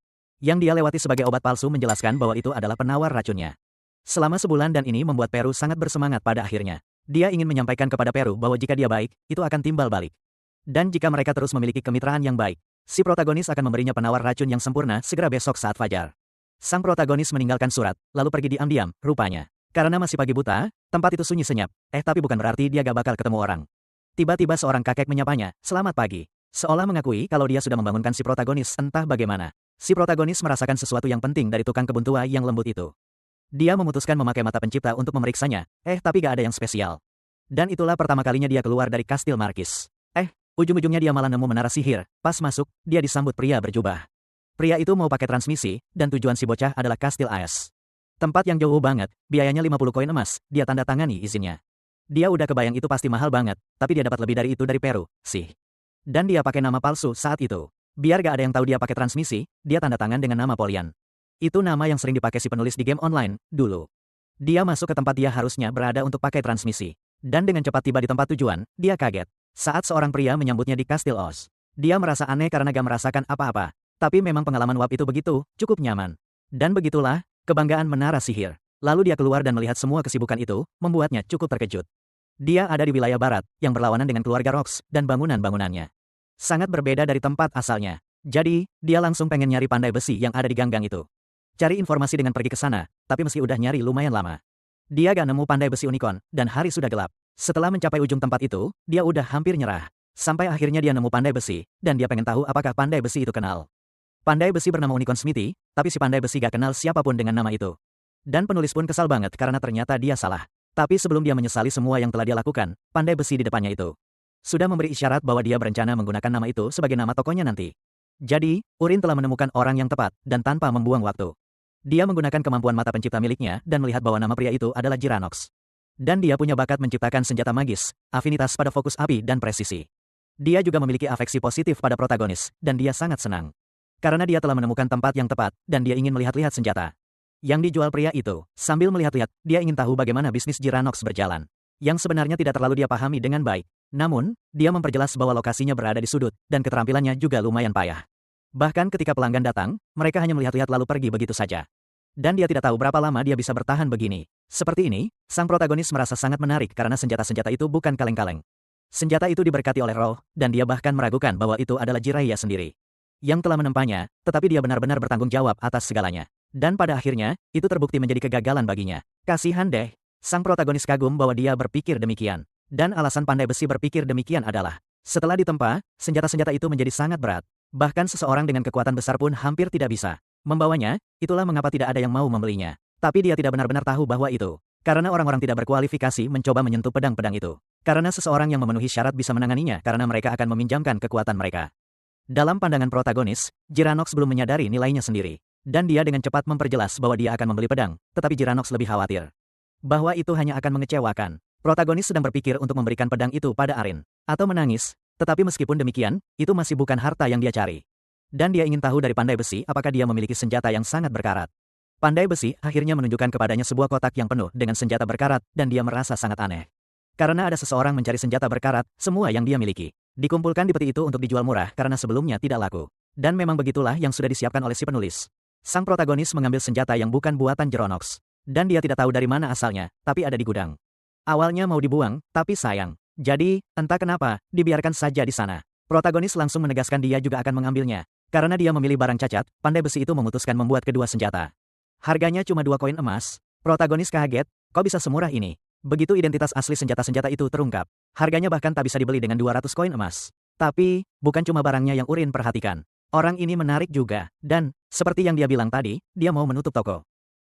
Yang dia lewati sebagai obat palsu menjelaskan bahwa itu adalah penawar racunnya. Selama sebulan dan ini membuat Peru sangat bersemangat pada akhirnya. Dia ingin menyampaikan kepada Peru bahwa jika dia baik, itu akan timbal balik. Dan jika mereka terus memiliki kemitraan yang baik, si protagonis akan memberinya penawar racun yang sempurna segera besok saat fajar. Sang protagonis meninggalkan surat, lalu pergi diam-diam, rupanya. Karena masih pagi buta, tempat itu sunyi senyap. Tapi bukan berarti dia gak bakal ketemu orang. Tiba-tiba seorang kakek menyapanya, "Selamat pagi." Seolah mengakui kalau dia sudah membangunkan si protagonis entah bagaimana. Si protagonis merasakan sesuatu yang penting dari tukang kebun tua yang lembut itu. Dia memutuskan memakai mata pencipta untuk memeriksanya, tapi gak ada yang spesial. Dan itulah pertama kalinya dia keluar dari kastil Markis. Ujung-ujungnya dia malah nemu menara sihir. Pas masuk, dia disambut pria berjubah. Pria itu mau pakai transmisi, dan tujuan si bocah adalah kastil AS. Tempat yang jauh banget, biayanya 50 koin emas, dia tanda tangani izinnya. Dia udah kebayang itu pasti mahal banget, tapi dia dapat lebih dari itu dari Peru, sih. Dan dia pakai nama palsu saat itu. Biar gak ada yang tahu dia pakai transmisi, dia tanda tangan dengan nama Polian. Itu nama yang sering dipakai si penulis di game online, dulu. Dia masuk ke tempat dia harusnya berada untuk pakai transmisi. Dan dengan cepat tiba di tempat tujuan, dia kaget. Saat seorang pria menyambutnya di Kastil Oz. Dia merasa aneh karena gak merasakan apa-apa. Tapi memang pengalaman WAP itu begitu, cukup nyaman. Dan begitulah, kebanggaan menara sihir. Lalu dia keluar dan melihat semua kesibukan itu, membuatnya cukup terkejut. Dia ada di wilayah barat, yang berlawanan dengan keluarga Rox, dan bangunan-bangunannya sangat berbeda dari tempat asalnya. Jadi, dia langsung pengen nyari pandai besi yang ada di ganggang itu. Cari informasi dengan pergi ke sana, tapi meski udah nyari lumayan lama. Dia gak nemu pandai besi unicorn, dan hari sudah gelap. Setelah mencapai ujung tempat itu, dia udah hampir nyerah. Sampai akhirnya dia nemu pandai besi, dan dia pengen tahu apakah pandai besi itu kenal. Pandai besi bernama Unicorn Smithy, tapi si pandai besi gak kenal siapapun dengan nama itu. Dan penulis pun kesal banget karena ternyata dia salah. Tapi sebelum dia menyesali semua yang telah dia lakukan, pandai besi di depannya itu sudah memberi isyarat bahwa dia berencana menggunakan nama itu sebagai nama tokonya nanti. Jadi, Urin telah menemukan orang yang tepat, dan tanpa membuang waktu. Dia menggunakan kemampuan mata pencipta miliknya dan melihat bahwa nama pria itu adalah Jiranox. Dan dia punya bakat menciptakan senjata magis, afinitas pada fokus api dan presisi. Dia juga memiliki afeksi positif pada protagonis, dan dia sangat senang. Karena dia telah menemukan tempat yang tepat, dan dia ingin melihat-lihat senjata yang dijual pria itu. Sambil melihat-lihat, dia ingin tahu bagaimana bisnis Jiranox berjalan. Yang sebenarnya tidak terlalu dia pahami dengan baik. Namun, dia memperjelas bahwa lokasinya berada di sudut, dan keterampilannya juga lumayan payah. Bahkan ketika pelanggan datang, mereka hanya melihat-lihat lalu pergi begitu saja. Dan dia tidak tahu berapa lama dia bisa bertahan begini. Seperti ini, sang protagonis merasa sangat menarik karena senjata-senjata itu bukan kaleng-kaleng. Senjata itu diberkati oleh roh, dan dia bahkan meragukan bahwa itu adalah Jiraiya sendiri yang telah menempanya, tetapi dia benar-benar bertanggung jawab atas segalanya. Dan pada akhirnya, itu terbukti menjadi kegagalan baginya. Kasihan deh. Sang protagonis kagum bahwa dia berpikir demikian. Dan alasan pandai besi berpikir demikian adalah, setelah ditempa, senjata-senjata itu menjadi sangat berat. Bahkan seseorang dengan kekuatan besar pun hampir tidak bisa membawanya, itulah mengapa tidak ada yang mau membelinya. Tapi dia tidak benar-benar tahu bahwa itu karena orang-orang tidak berkualifikasi mencoba menyentuh pedang-pedang itu. Karena seseorang yang memenuhi syarat bisa menanganinya karena mereka akan meminjamkan kekuatan mereka. Dalam pandangan protagonis, Jiranox belum menyadari nilainya sendiri. Dan dia dengan cepat memperjelas bahwa dia akan membeli pedang, tetapi Jiranox lebih khawatir bahwa itu hanya akan mengecewakan. Protagonis sedang berpikir untuk memberikan pedang itu pada Arin. Atau menangis, tetapi meskipun demikian, itu masih bukan harta yang dia cari. Dan dia ingin tahu dari Pandai Besi apakah dia memiliki senjata yang sangat berkarat. Pandai Besi akhirnya menunjukkan kepadanya sebuah kotak yang penuh dengan senjata berkarat dan dia merasa sangat aneh. Karena ada seseorang mencari senjata berkarat, semua yang dia miliki dikumpulkan di peti itu untuk dijual murah karena sebelumnya tidak laku. Dan memang begitulah yang sudah disiapkan oleh si penulis. Sang protagonis mengambil senjata yang bukan buatan Geronox. Dan dia tidak tahu dari mana asalnya, tapi ada di gudang. Awalnya mau dibuang, tapi sayang. Jadi, entah kenapa, dibiarkan saja di sana. Protagonis langsung menegaskan dia juga akan mengambilnya. Karena dia memilih barang cacat, Pandai Besi itu memutuskan membuat kedua senjata. Harganya cuma 2 koin emas. Protagonis kaget, kok bisa semurah ini? Begitu identitas asli senjata-senjata itu terungkap. Harganya bahkan tak bisa dibeli dengan 200 koin emas. Tapi, bukan cuma barangnya yang Urin perhatikan. Orang ini menarik juga, dan, seperti yang dia bilang tadi, dia mau menutup toko.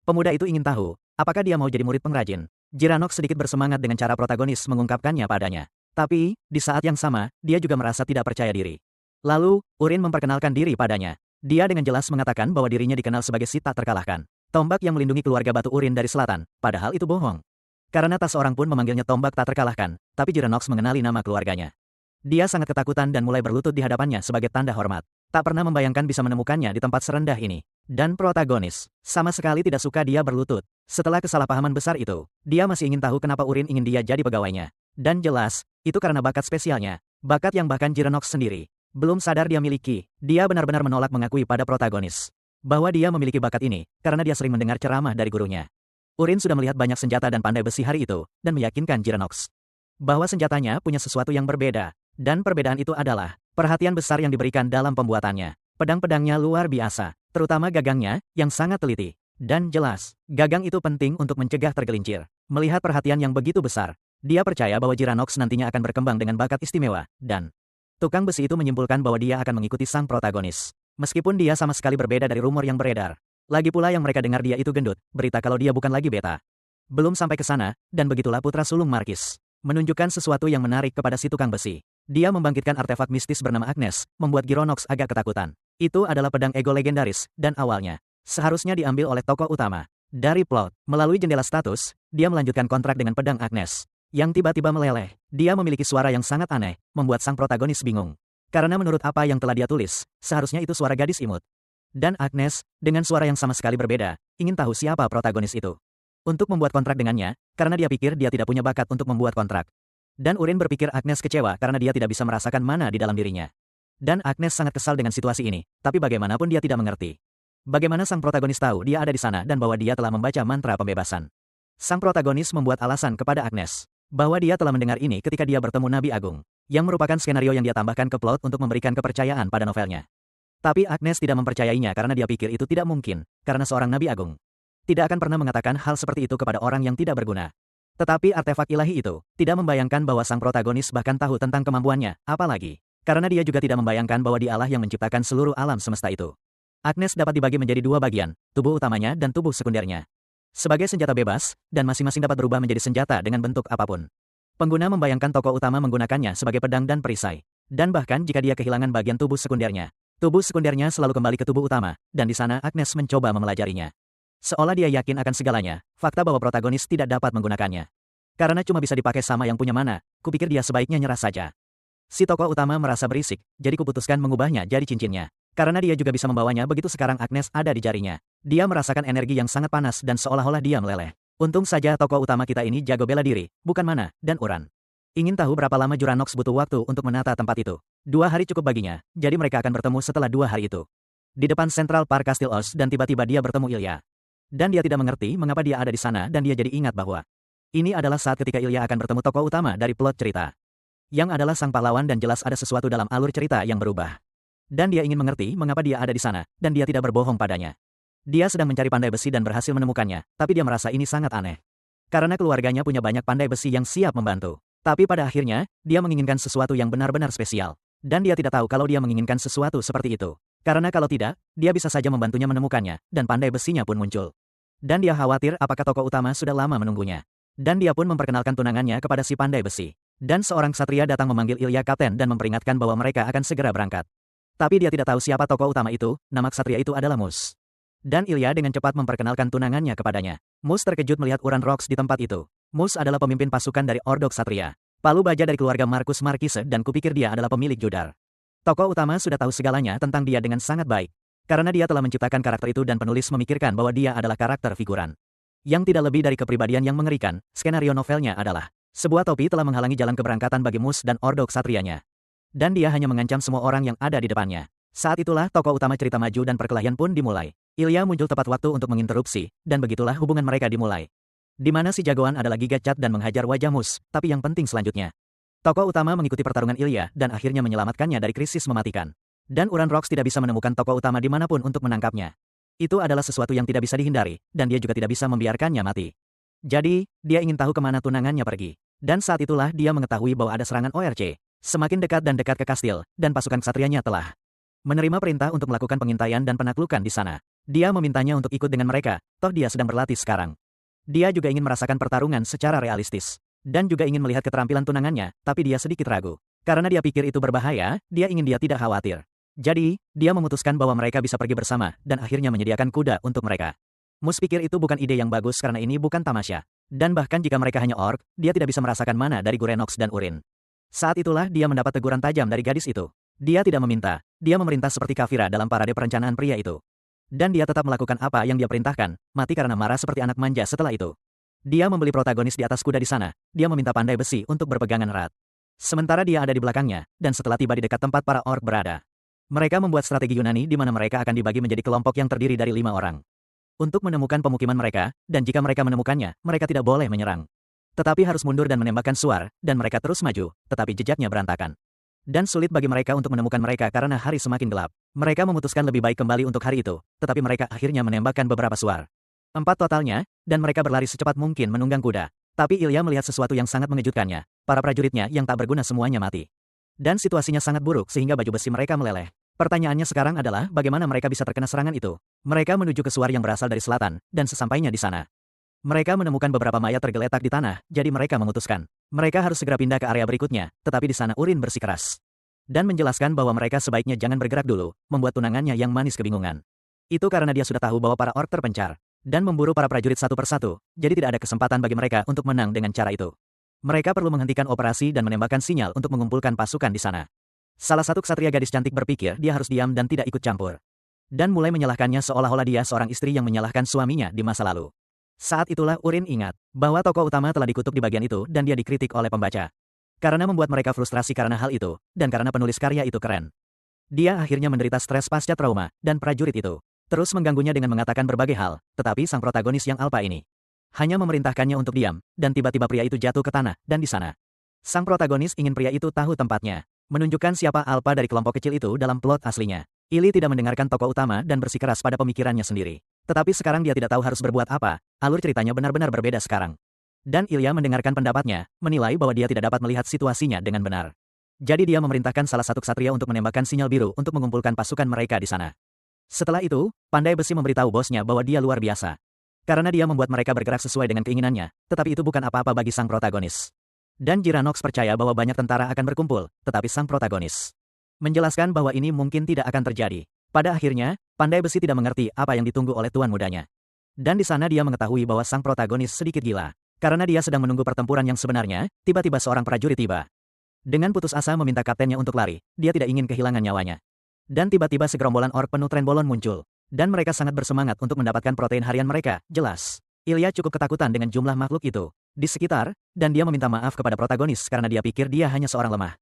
Pemuda itu ingin tahu, apakah dia mau jadi murid pengrajin. Jiranox sedikit bersemangat dengan cara protagonis mengungkapkannya padanya. Tapi, di saat yang sama, dia juga merasa tidak percaya diri. Lalu, Urin memperkenalkan diri padanya. Dia dengan jelas mengatakan bahwa dirinya dikenal sebagai si tak terkalahkan. Tombak yang melindungi keluarga Batu Urin dari selatan, padahal itu bohong. Karena tak seorang pun memanggilnya tombak tak terkalahkan, tapi Jiranox mengenali nama keluarganya. Dia sangat ketakutan dan mulai berlutut di hadapannya sebagai tanda hormat. Tak pernah membayangkan bisa menemukannya di tempat serendah ini. Dan protagonis, sama sekali tidak suka dia berlutut. Setelah kesalahpahaman besar itu, dia masih ingin tahu kenapa Urin ingin dia jadi pegawainya. Dan jelas, itu karena bakat spesialnya. Bakat yang bahkan Jiranox sendiri belum sadar dia miliki. Dia benar-benar menolak mengakui pada protagonis bahwa dia memiliki bakat ini, karena dia sering mendengar ceramah dari gurunya. Urin sudah melihat banyak senjata dan pandai besi hari itu, dan meyakinkan Jiranox bahwa senjatanya punya sesuatu yang berbeda. Dan perbedaan itu adalah perhatian besar yang diberikan dalam pembuatannya. Pedang-pedangnya luar biasa, terutama gagangnya, yang sangat teliti. Dan jelas, gagang itu penting untuk mencegah tergelincir. Melihat perhatian yang begitu besar, dia percaya bahwa Jiranox nantinya akan berkembang dengan bakat istimewa, dan tukang besi itu menyimpulkan bahwa dia akan mengikuti sang protagonis. Meskipun dia sama sekali berbeda dari rumor yang beredar. Lagi pula yang mereka dengar dia itu gendut, berita kalau dia bukan lagi beta. Belum sampai ke sana, dan begitulah putra sulung Markis menunjukkan sesuatu yang menarik kepada si tukang besi. Dia membangkitkan artefak mistis bernama Agnes, membuat Jiranox agak ketakutan. Itu adalah pedang ego legendaris, dan awalnya seharusnya diambil oleh tokoh utama. Dari plot, melalui jendela status, dia melanjutkan kontrak dengan pedang Agnes. Yang tiba-tiba meleleh, dia memiliki suara yang sangat aneh, membuat sang protagonis bingung. Karena menurut apa yang telah dia tulis, seharusnya itu suara gadis imut. Dan Agnes, dengan suara yang sama sekali berbeda, ingin tahu siapa protagonis itu. Untuk membuat kontrak dengannya, karena dia pikir dia tidak punya bakat untuk membuat kontrak. Dan Urin berpikir Agnes kecewa karena dia tidak bisa merasakan mana di dalam dirinya. Dan Agnes sangat kesal dengan situasi ini, tapi bagaimanapun dia tidak mengerti. Bagaimana sang protagonis tahu dia ada di sana dan bahwa dia telah membaca mantra pembebasan. Sang protagonis membuat alasan kepada Agnes bahwa dia telah mendengar ini ketika dia bertemu Nabi Agung, yang merupakan skenario yang dia tambahkan ke plot untuk memberikan kepercayaan pada novelnya. Tapi Agnes tidak mempercayainya karena dia pikir itu tidak mungkin, karena seorang Nabi Agung tidak akan pernah mengatakan hal seperti itu kepada orang yang tidak berguna. Tetapi artefak ilahi itu tidak membayangkan bahwa sang protagonis bahkan tahu tentang kemampuannya, apalagi karena dia juga tidak membayangkan bahwa dialah yang menciptakan seluruh alam semesta itu. Agnes dapat dibagi menjadi 2 bagian, tubuh utamanya dan tubuh sekundernya. Sebagai senjata bebas, dan masing-masing dapat berubah menjadi senjata dengan bentuk apapun. Pengguna membayangkan tokoh utama menggunakannya sebagai pedang dan perisai. Dan bahkan jika dia kehilangan bagian tubuh sekundernya selalu kembali ke tubuh utama, dan di sana Agnes mencoba memelajarinya. Seolah dia yakin akan segalanya, fakta bahwa protagonis tidak dapat menggunakannya. Karena cuma bisa dipakai sama yang punya mana, kupikir dia sebaiknya nyerah saja. Si tokoh utama merasa berisik, jadi kuputuskan mengubahnya jadi cincinnya. Karena dia juga bisa membawanya begitu sekarang Agnes ada di jarinya. Dia merasakan energi yang sangat panas dan seolah-olah dia meleleh. Untung saja tokoh utama kita ini jago bela diri, bukan Mana dan Uran. Ingin tahu berapa lama Jiranox butuh waktu untuk menata tempat itu? 2 hari cukup baginya, jadi mereka akan bertemu setelah 2 hari itu. Di depan Central Park Castle Oz dan tiba-tiba dia bertemu Ilya. Dan dia tidak mengerti mengapa dia ada di sana dan dia jadi ingat bahwa ini adalah saat ketika Ilya akan bertemu tokoh utama dari plot cerita. Yang adalah sang pahlawan dan jelas ada sesuatu dalam alur cerita yang berubah. Dan dia ingin mengerti mengapa dia ada di sana, dan dia tidak berbohong padanya. Dia sedang mencari pandai besi dan berhasil menemukannya, tapi dia merasa ini sangat aneh. Karena keluarganya punya banyak pandai besi yang siap membantu. Tapi pada akhirnya, dia menginginkan sesuatu yang benar-benar spesial. Dan dia tidak tahu kalau dia menginginkan sesuatu seperti itu. Karena kalau tidak, dia bisa saja membantunya menemukannya, dan pandai besinya pun muncul. Dan dia khawatir apakah tokoh utama sudah lama menunggunya. Dan dia pun memperkenalkan tunangannya kepada si pandai besi. Dan seorang ksatria datang memanggil Ilya kapten dan memperingatkan bahwa mereka akan segera berangkat. Tapi dia tidak tahu siapa tokoh utama itu, nama ksatria itu adalah Mus. Dan Ilya dengan cepat memperkenalkan tunangannya kepadanya. Mus terkejut melihat Uran Rocks di tempat itu. Mus adalah pemimpin pasukan dari Ordo Ksatria. Palu baja dari keluarga Markus Marquise dan kupikir dia adalah pemilik Judar. Tokoh utama sudah tahu segalanya tentang dia dengan sangat baik. Karena dia telah menciptakan karakter itu dan penulis memikirkan bahwa dia adalah karakter figuran. Yang tidak lebih dari kepribadian yang mengerikan, skenario novelnya adalah sebuah topi telah menghalangi jalan keberangkatan bagi Mus dan Ordo Ksatrianya. Dan dia hanya mengancam semua orang yang ada di depannya. Saat itulah tokoh utama cerita maju dan perkelahian pun dimulai. Ilya muncul tepat waktu untuk menginterupsi, dan begitulah hubungan mereka dimulai. Di mana si jagoan adalah Giga Chad dan menghajar wajah Mus, tapi yang penting selanjutnya. Tokoh utama mengikuti pertarungan Ilya dan akhirnya menyelamatkannya dari krisis mematikan. Dan Uran Rocks tidak bisa menemukan tokoh utama dimanapun untuk menangkapnya. Itu adalah sesuatu yang tidak bisa dihindari, dan dia juga tidak bisa membiarkannya mati. Jadi, dia ingin tahu kemana tunangannya pergi. Dan saat itulah dia mengetahui bahwa ada serangan ORC. Semakin dekat dan dekat ke kastil, dan pasukan ksatrianya telah menerima perintah untuk melakukan pengintaian dan penaklukan di sana. Dia memintanya untuk ikut dengan mereka, toh dia sedang berlatih sekarang. Dia juga ingin merasakan pertarungan secara realistis. Dan juga ingin melihat keterampilan tunangannya, tapi dia sedikit ragu. Karena dia pikir itu berbahaya, dia ingin dia tidak khawatir. Jadi, dia memutuskan bahwa mereka bisa pergi bersama, dan akhirnya menyediakan kuda untuk mereka. Mus pikir itu bukan ide yang bagus karena ini bukan tamasya. Dan bahkan jika mereka hanya orc, dia tidak bisa merasakan mana dari Gurenox dan Urin. Saat itulah dia mendapat teguran tajam dari gadis itu. Dia tidak meminta, dia memerintah seperti Kafira dalam parade perencanaan pria itu. Dan dia tetap melakukan apa yang dia perintahkan, mati karena marah seperti anak manja setelah itu. Dia membeli protagonis di atas kuda di sana, dia meminta pandai besi untuk berpegangan erat. Sementara dia ada di belakangnya, dan setelah tiba di dekat tempat para orc berada. Mereka membuat strategi Yunani di mana mereka akan dibagi menjadi kelompok yang terdiri dari 5 orang. Untuk menemukan pemukiman mereka, dan jika mereka menemukannya, mereka tidak boleh menyerang. Tetapi harus mundur dan menembakkan suar, dan mereka terus maju, tetapi jejaknya berantakan. Dan sulit bagi mereka untuk menemukan mereka karena hari semakin gelap. Mereka memutuskan lebih baik kembali untuk hari itu, tetapi mereka akhirnya menembakkan beberapa suar. 4 totalnya, dan mereka berlari secepat mungkin menunggang kuda. Tapi Ilya melihat sesuatu yang sangat mengejutkannya, para prajuritnya yang tak berguna semuanya mati. Dan situasinya sangat buruk sehingga baju besi mereka meleleh. Pertanyaannya sekarang adalah bagaimana mereka bisa terkena serangan itu. Mereka menuju ke suar yang berasal dari selatan, dan sesampainya di sana, mereka menemukan beberapa mayat tergeletak di tanah, jadi mereka memutuskan. Mereka harus segera pindah ke area berikutnya, tetapi di sana Urin bersikeras. Dan menjelaskan bahwa mereka sebaiknya jangan bergerak dulu, membuat tunangannya yang manis kebingungan. Itu karena dia sudah tahu bahwa para orc terpencar, dan memburu para prajurit satu persatu, jadi tidak ada kesempatan bagi mereka untuk menang dengan cara itu. Mereka perlu menghentikan operasi dan menembakkan sinyal untuk mengumpulkan pasukan di sana. Salah satu ksatria gadis cantik berpikir dia harus diam dan tidak ikut campur. Dan mulai menyalahkannya seolah-olah dia seorang istri yang menyalahkan suaminya di masa lalu. Saat itulah Urin ingat bahwa tokoh utama telah dikutuk di bagian itu dan dia dikritik oleh pembaca. Karena membuat mereka frustrasi karena hal itu, dan karena penulis karya itu keren. Dia akhirnya menderita stres pasca trauma, dan prajurit itu terus mengganggunya dengan mengatakan berbagai hal, tetapi sang protagonis yang alpa ini hanya memerintahkannya untuk diam, dan tiba-tiba pria itu jatuh ke tanah, dan di sana sang protagonis ingin pria itu tahu tempatnya, menunjukkan siapa alpa dari kelompok kecil itu dalam plot aslinya. Ili tidak mendengarkan tokoh utama dan bersikeras pada pemikirannya sendiri. Tetapi sekarang dia tidak tahu harus berbuat apa, alur ceritanya benar-benar berbeda sekarang. Dan Ilya mendengarkan pendapatnya, menilai bahwa dia tidak dapat melihat situasinya dengan benar. Jadi dia memerintahkan salah satu ksatria untuk menembakkan sinyal biru untuk mengumpulkan pasukan mereka di sana. Setelah itu, Pandai Besi memberitahu bosnya bahwa dia luar biasa. Karena dia membuat mereka bergerak sesuai dengan keinginannya, tetapi itu bukan apa-apa bagi sang protagonis. Dan Jiranox percaya bahwa banyak tentara akan berkumpul, tetapi sang protagonis menjelaskan bahwa ini mungkin tidak akan terjadi. Pada akhirnya, Pandai Besi tidak mengerti apa yang ditunggu oleh tuan mudanya. Dan di sana dia mengetahui bahwa sang protagonis sedikit gila. Karena dia sedang menunggu pertempuran yang sebenarnya, tiba-tiba seorang prajurit tiba. Dengan putus asa meminta kaptennya untuk lari, dia tidak ingin kehilangan nyawanya. Dan tiba-tiba segerombolan orc penuh trenbolon muncul. Dan mereka sangat bersemangat untuk mendapatkan protein harian mereka, jelas. Ilya cukup ketakutan dengan jumlah makhluk itu di sekitar, dan dia meminta maaf kepada protagonis karena dia pikir dia hanya seorang lemah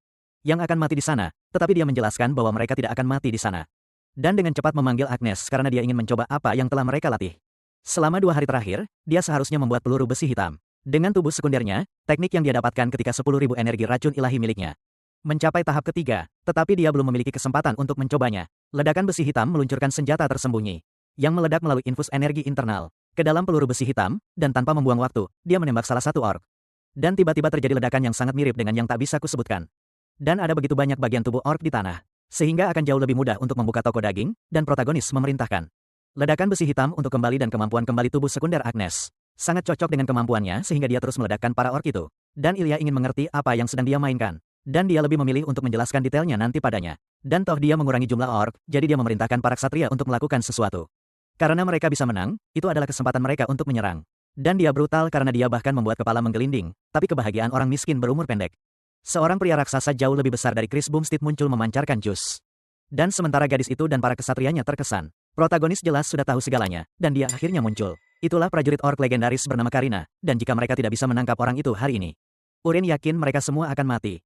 yang akan mati di sana, tetapi dia menjelaskan bahwa mereka tidak akan mati di sana. Dan dengan cepat memanggil Agnes karena dia ingin mencoba apa yang telah mereka latih. Selama 2 hari terakhir, dia seharusnya membuat peluru besi hitam. Dengan tubuh sekundernya, teknik yang dia dapatkan ketika 10.000 energi racun ilahi miliknya mencapai tahap ketiga, tetapi dia belum memiliki kesempatan untuk mencobanya. Ledakan besi hitam meluncurkan senjata tersembunyi yang meledak melalui infus energi internal ke dalam peluru besi hitam, dan tanpa membuang waktu, dia menembak salah satu orc. Dan tiba-tiba terjadi ledakan yang sangat mirip dengan yang tak bisa kusebutkan. Dan ada begitu banyak bagian tubuh orc di tanah, sehingga akan jauh lebih mudah untuk membuka toko daging, dan protagonis memerintahkan ledakan besi hitam untuk kembali dan kemampuan kembali tubuh sekunder Agnes. Sangat cocok dengan kemampuannya sehingga dia terus meledakkan para orc itu. Dan Ilya ingin mengerti apa yang sedang dia mainkan. Dan dia lebih memilih untuk menjelaskan detailnya nanti padanya. Dan toh dia mengurangi jumlah orc, jadi dia memerintahkan para ksatria untuk melakukan sesuatu. Karena mereka bisa menang, itu adalah kesempatan mereka untuk menyerang. Dan dia brutal karena dia bahkan membuat kepala menggelinding, tapi kebahagiaan orang miskin berumur pendek. Seorang pria raksasa jauh lebih besar dari Chris Bumstead muncul memancarkan jus. Dan sementara gadis itu dan para kesatrianya terkesan, protagonis jelas sudah tahu segalanya, dan dia akhirnya muncul. Itulah prajurit orc legendaris bernama Karina, dan jika mereka tidak bisa menangkap orang itu hari ini, Urin yakin mereka semua akan mati.